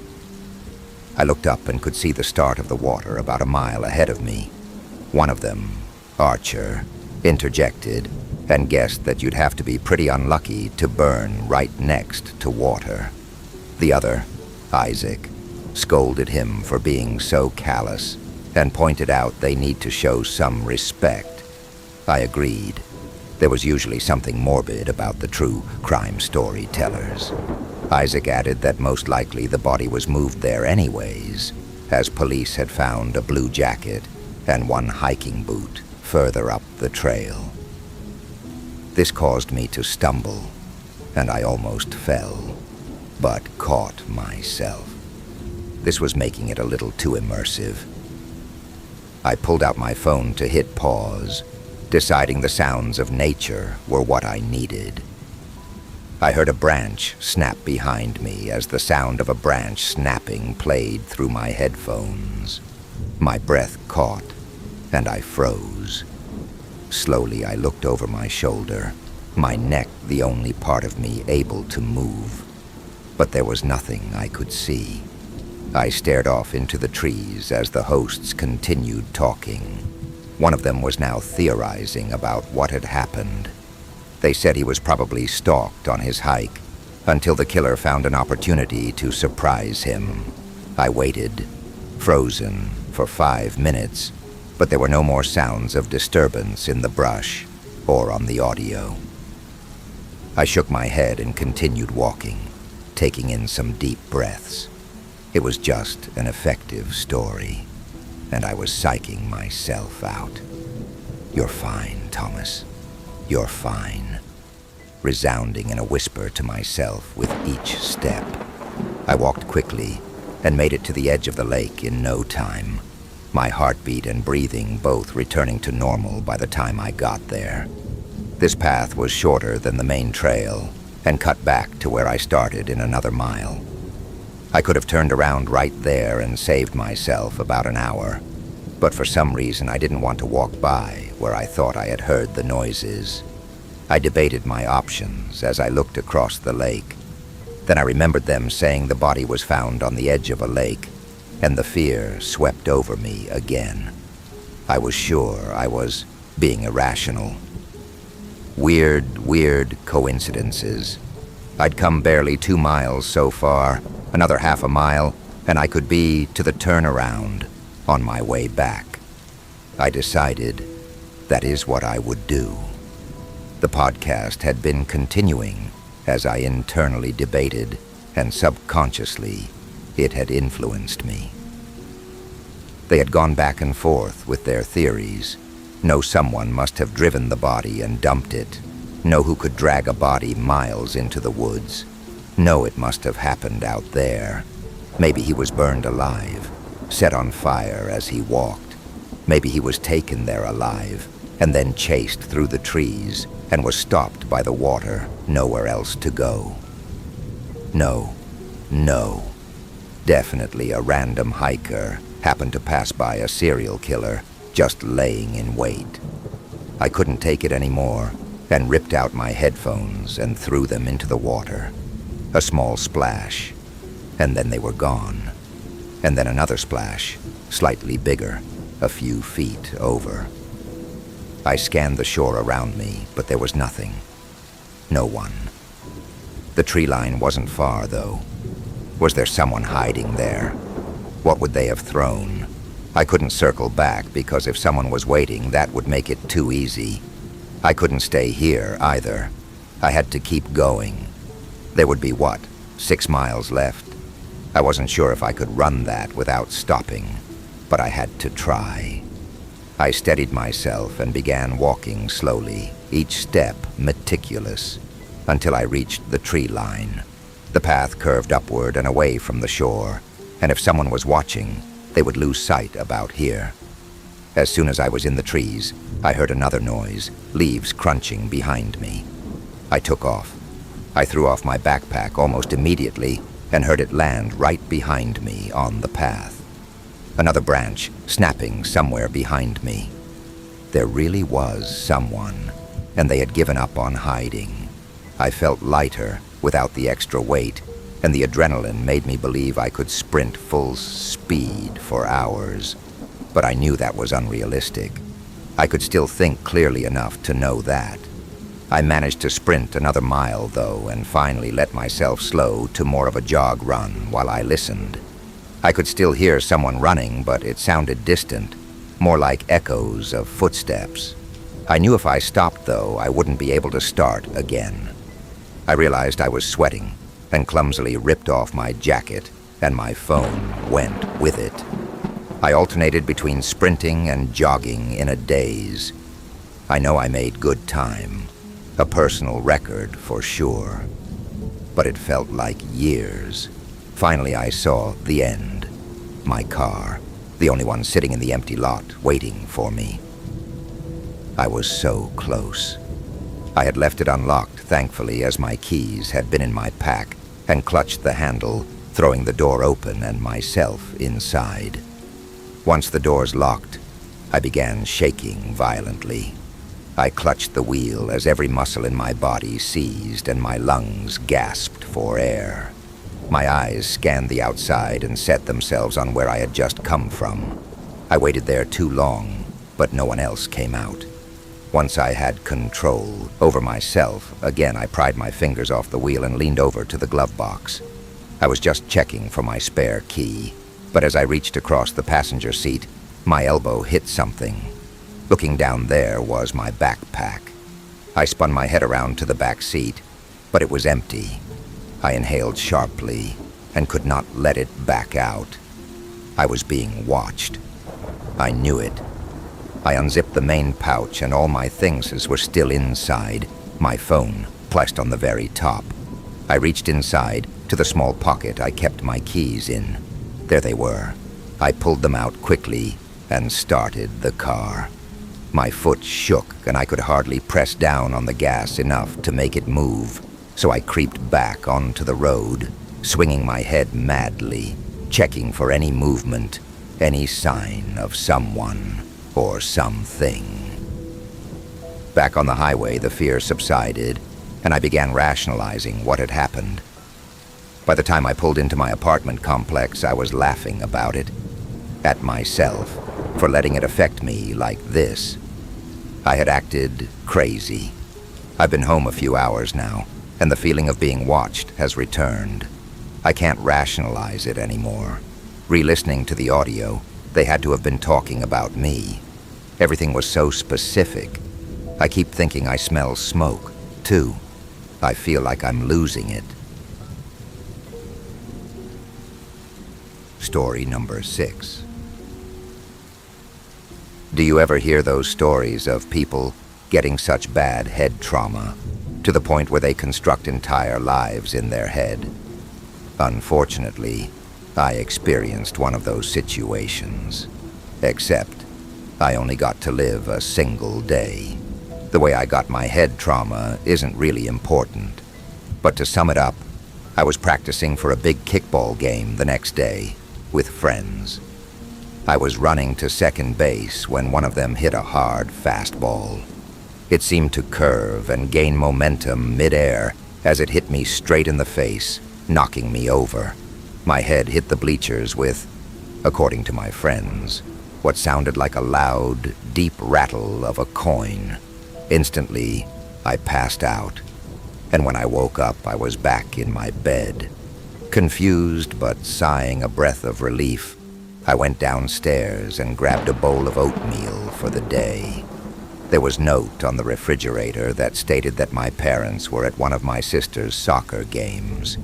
I looked up and could see the start of the water about a mile ahead of me. One of them, Archer, interjected and guessed that you'd have to be pretty unlucky to burn right next to water. The other, Isaac, scolded him for being so callous and pointed out they need to show some respect. I agreed. There was usually something morbid about the true crime storytellers. Isaac added that most likely the body was moved there anyways, as police had found a blue jacket and one hiking boot further up the trail. This caused me to stumble, and I almost fell, but caught myself. This was making it a little too immersive. I pulled out my phone to hit pause, deciding the sounds of nature were what I needed. I heard a branch snap behind me as the sound of a branch snapping played through my headphones. My breath caught, and I froze. Slowly, I looked over my shoulder, my neck the only part of me able to move. But there was nothing I could see. I stared off into the trees as the hosts continued talking. One of them was now theorizing about what had happened. They said he was probably stalked on his hike until the killer found an opportunity to surprise him. I waited, frozen, for 5 minutes, but there were no more sounds of disturbance in the brush or on the audio. I shook my head and continued walking, taking in some deep breaths. It was just an effective story, and I was psyching myself out. "You're fine, Thomas. You're fine," resounding in a whisper to myself with each step. I walked quickly and made it to the edge of the lake in no time, my heartbeat and breathing both returning to normal by the time I got there. This path was shorter than the main trail and cut back to where I started in another mile. I could have turned around right there and saved myself about an hour, but for some reason I didn't want to walk by where I thought I had heard the noises. I debated my options as I looked across the lake. Then I remembered them saying the body was found on the edge of a lake, and the fear swept over me again. I was sure I was being irrational. Weird coincidences. I'd come barely 2 miles so far, another half a mile, and I could be to the turnaround on my way back. I decided that is what I would do. The podcast had been continuing as I internally debated, and subconsciously, it had influenced me. They had gone back and forth with their theories. Know someone must have driven the body and dumped it. Know who could drag a body miles into the woods. Know it must have happened out there. Maybe he was burned alive, set on fire as he walked. Maybe he was taken there alive and then chased through the trees and was stopped by the water, nowhere else to go. No. Definitely a random hiker happened to pass by a serial killer just laying in wait. I couldn't take it anymore and ripped out my headphones and threw them into the water. A small splash, and then they were gone. And then another splash, slightly bigger, a few feet over. I scanned the shore around me, but there was nothing. No one. The tree line wasn't far, though. Was there someone hiding there? What would they have thrown? I couldn't circle back because if someone was waiting, that would make it too easy. I couldn't stay here either. I had to keep going. There would be, 6 miles left? I wasn't sure if I could run that without stopping, but I had to try. I steadied myself and began walking slowly, each step meticulous, until I reached the tree line. The path curved upward and away from the shore, and if someone was watching, they would lose sight about here. As soon as I was in the trees, I heard another noise, leaves crunching behind me. I took off. I threw off my backpack almost immediately and heard it land right behind me on the path. Another branch snapping somewhere behind me. There really was someone, and they had given up on hiding. I felt lighter without the extra weight, and the adrenaline made me believe I could sprint full speed for hours. But I knew that was unrealistic. I could still think clearly enough to know that. I managed to sprint another mile, though, and finally let myself slow to more of a jog run while I listened. I could still hear someone running, but it sounded distant, more like echoes of footsteps. I knew if I stopped, though, I wouldn't be able to start again. I realized I was sweating and clumsily ripped off my jacket, and my phone went with it. I alternated between sprinting and jogging in a daze. I know I made good time, a personal record for sure, but it felt like years. Finally, I saw the end. My car, the only one sitting in the empty lot, waiting for me. I was so close. I had left it unlocked, thankfully, as my keys had been in my pack, and clutched the handle, throwing the door open and myself inside. Once the doors locked, I began shaking violently. I clutched the wheel as every muscle in my body seized and my lungs gasped for air. My eyes scanned the outside and set themselves on where I had just come from. I waited there too long, but no one else came out. Once I had control over myself, again I pried my fingers off the wheel and leaned over to the glove box. I was just checking for my spare key, but as I reached across the passenger seat, my elbow hit something. Looking down there was my backpack. I spun my head around to the back seat, but it was empty. I inhaled sharply and could not let it back out. I was being watched. I knew it. I unzipped the main pouch and all my things were still inside, my phone placed on the very top. I reached inside to the small pocket I kept my keys in. There they were. I pulled them out quickly and started the car. My foot shook and I could hardly press down on the gas enough to make it move, so I creeped back onto the road, swinging my head madly, checking for any movement, any sign of someone or something. Back on the highway, the fear subsided, and I began rationalizing what had happened. By the time I pulled into my apartment complex, I was laughing about it, at myself, for letting it affect me like this. I had acted crazy. I've been home a few hours now, and the feeling of being watched has returned. I can't rationalize it anymore. Re-listening to the audio, they had to have been talking about me. Everything was so specific. I keep thinking I smell smoke, too. I feel like I'm losing it. Story number 6. Do you ever hear those stories of people getting such bad head trauma to the point where they construct entire lives in their head? Unfortunately, I experienced one of those situations. Except, I only got to live a single day. The way I got my head trauma isn't really important. But to sum it up, I was practicing for a big kickball game the next day with friends. I was running to second base when one of them hit a hard fastball. It seemed to curve and gain momentum mid-air as it hit me straight in the face, knocking me over. My head hit the bleachers with, according to my friends, what sounded like a loud, deep rattle of a coin. Instantly, I passed out, and when I woke up, I was back in my bed. Confused but sighing a breath of relief, I went downstairs and grabbed a bowl of oatmeal for the day. There was a note on the refrigerator that stated that my parents were at one of my sister's soccer games,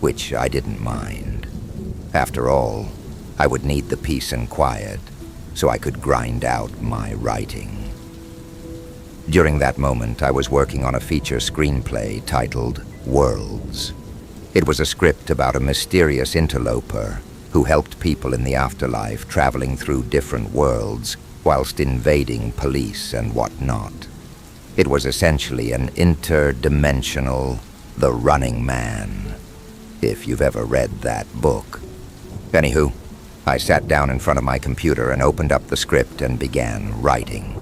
which I didn't mind. After all, I would need the peace and quiet so I could grind out my writing. During that moment, I was working on a feature screenplay titled Worlds. It was a script about a mysterious interloper who helped people in the afterlife traveling through different worlds whilst invading police and whatnot. It was essentially an interdimensional The Running Man, if you've ever read that book. Anywho, I sat down in front of my computer and opened up the script and began writing.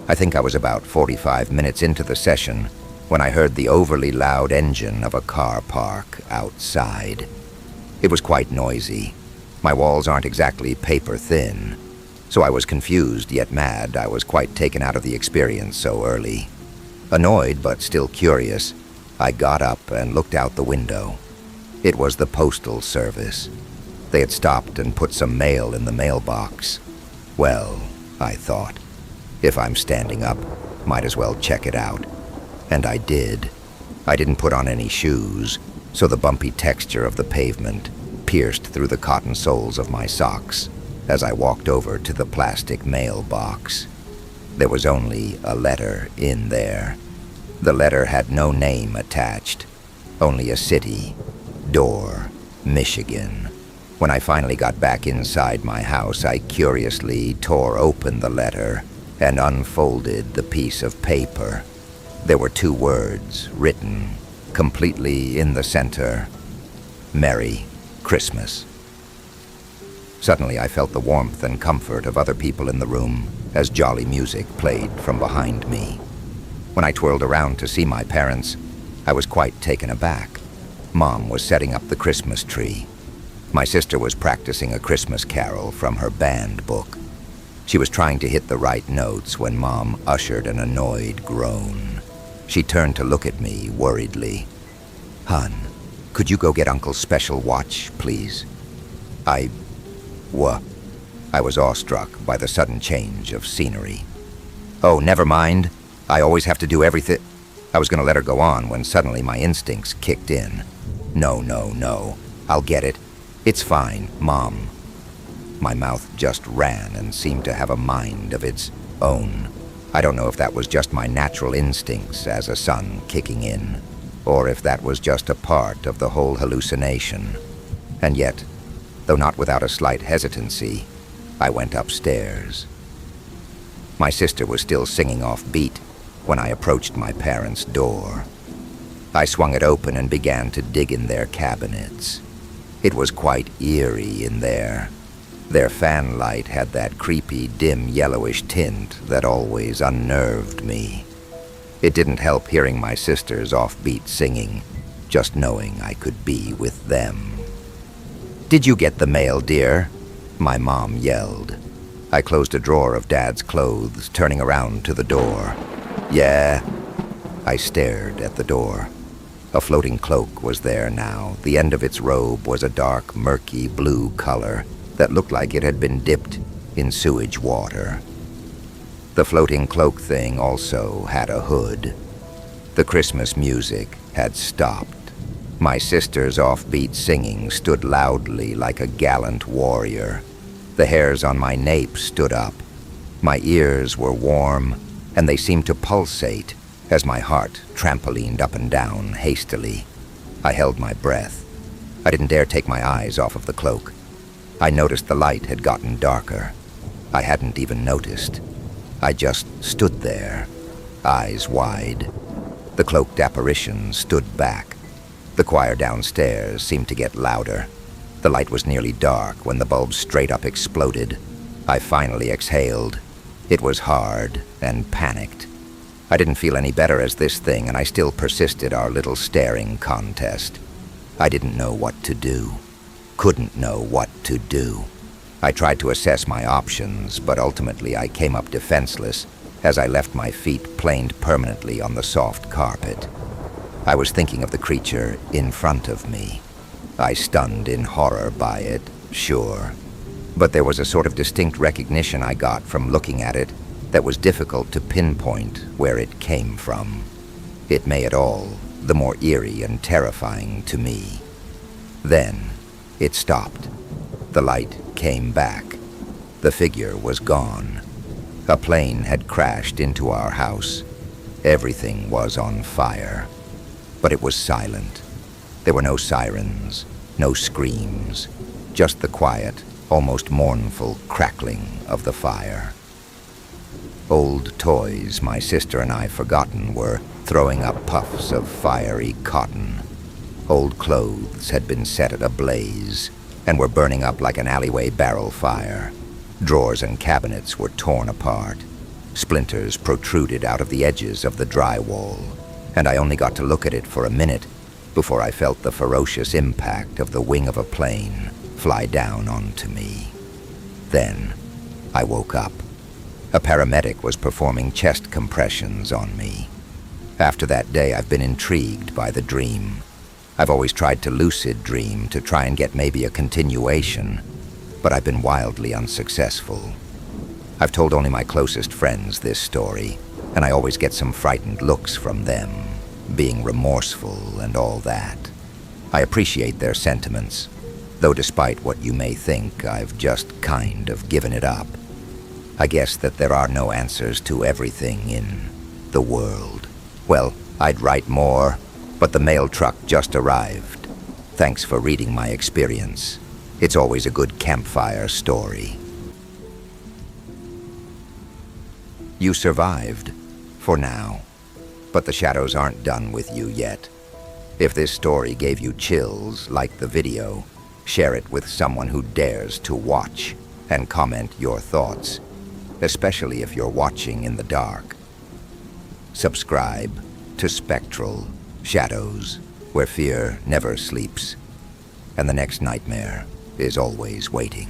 I think I was about 45 minutes into the session when I heard the overly loud engine of a car park outside. It was quite noisy. My walls aren't exactly paper thin, so I was confused yet mad I was quite taken out of the experience so early. Annoyed but still curious, I got up and looked out the window. It was the postal service. They had stopped and put some mail in the mailbox. Well, I thought, if I'm standing up, might as well check it out. And I did. I didn't put on any shoes, so the bumpy texture of the pavement pierced through the cotton soles of my socks as I walked over to the plastic mailbox. There was only a letter in there. The letter had no name attached, only a city, Dorr, Michigan. When I finally got back inside my house, I curiously tore open the letter and unfolded the piece of paper. There were 2 words written completely in the center: Merry Christmas. Suddenly I felt the warmth and comfort of other people in the room as jolly music played from behind me. When I twirled around to see my parents, I was quite taken aback. Mom was setting up the Christmas tree. My sister was practicing a Christmas carol from her band book. She was trying to hit the right notes when Mom ushered an annoyed groan. She turned to look at me worriedly. "Hun, could you go get Uncle's special watch, please?" I was awestruck by the sudden change of scenery. "Oh, never mind. I always have to do everything." I was going to let her go on when suddenly my instincts kicked in. No. I'll get it. It's fine, Mom." My mouth just ran and seemed to have a mind of its own. I don't know if that was just my natural instincts as a son kicking in, or if that was just a part of the whole hallucination. And yet, though not without a slight hesitancy, I went upstairs. My sister was still singing off beat when I approached my parents' door. I swung it open and began to dig in their cabinets. It was quite eerie in there. Their fan light had that creepy, dim, yellowish tint that always unnerved me. It didn't help hearing my sister's offbeat singing, just knowing I could be with them. "Did you get the mail, dear?" my mom yelled. I closed a drawer of Dad's clothes, turning around to the door. "Yeah." I stared at the door. A floating cloak was there now. The end of its robe was a dark, murky blue color that looked like it had been dipped in sewage water. The floating cloak thing also had a hood. The Christmas music had stopped. My sister's offbeat singing stood loudly like a gallant warrior. The hairs on my nape stood up. My ears were warm, and they seemed to pulsate as my heart trampolined up and down hastily. I held my breath. I didn't dare take my eyes off of the cloak. I noticed the light had gotten darker. I hadn't even noticed. I just stood there, eyes wide. The cloaked apparition stood back. The choir downstairs seemed to get louder. The light was nearly dark when the bulb straight up exploded. I finally exhaled. It was hard and panicked. I didn't feel any better as this thing, and I still persisted our little staring contest. I didn't know what to do. Couldn't know what to do. I tried to assess my options, but ultimately I came up defenseless as I left my feet planed permanently on the soft carpet. I was thinking of the creature in front of me. I stunned in horror by it, sure. But there was a sort of distinct recognition I got from looking at it that was difficult to pinpoint where it came from. It made it all the more eerie and terrifying to me. Then it stopped. The light came back. The figure was gone. A plane had crashed into our house. Everything was on fire. But it was silent. There were no sirens, no screams, just the quiet, almost mournful crackling of the fire. Old toys my sister and I forgotten were throwing up puffs of fiery cotton. Old clothes had been set at a blaze and were burning up like an alleyway barrel fire. Drawers and cabinets were torn apart. Splinters protruded out of the edges of the drywall, and I only got to look at it for a minute before I felt the ferocious impact of the wing of a plane fly down onto me. Then I woke up. A paramedic was performing chest compressions on me. After that day, I've been intrigued by the dream. I've always tried to lucid dream to try and get maybe a continuation, but I've been wildly unsuccessful. I've told only my closest friends this story, and I always get some frightened looks from them, being remorseful and all that. I appreciate their sentiments, though despite what you may think, I've just kind of given it up. I guess that there are no answers to everything in the world. Well, I'd write more, but the mail truck just arrived. Thanks for reading my experience. It's always a good campfire story. You survived, for now. But the shadows aren't done with you yet. If this story gave you chills, like the video, share it with someone who dares to watch and comment your thoughts, especially if you're watching in the dark. Subscribe to Spectral Shadows, where fear never sleeps, and the next nightmare is always waiting.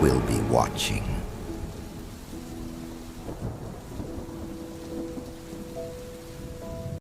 We'll be watching.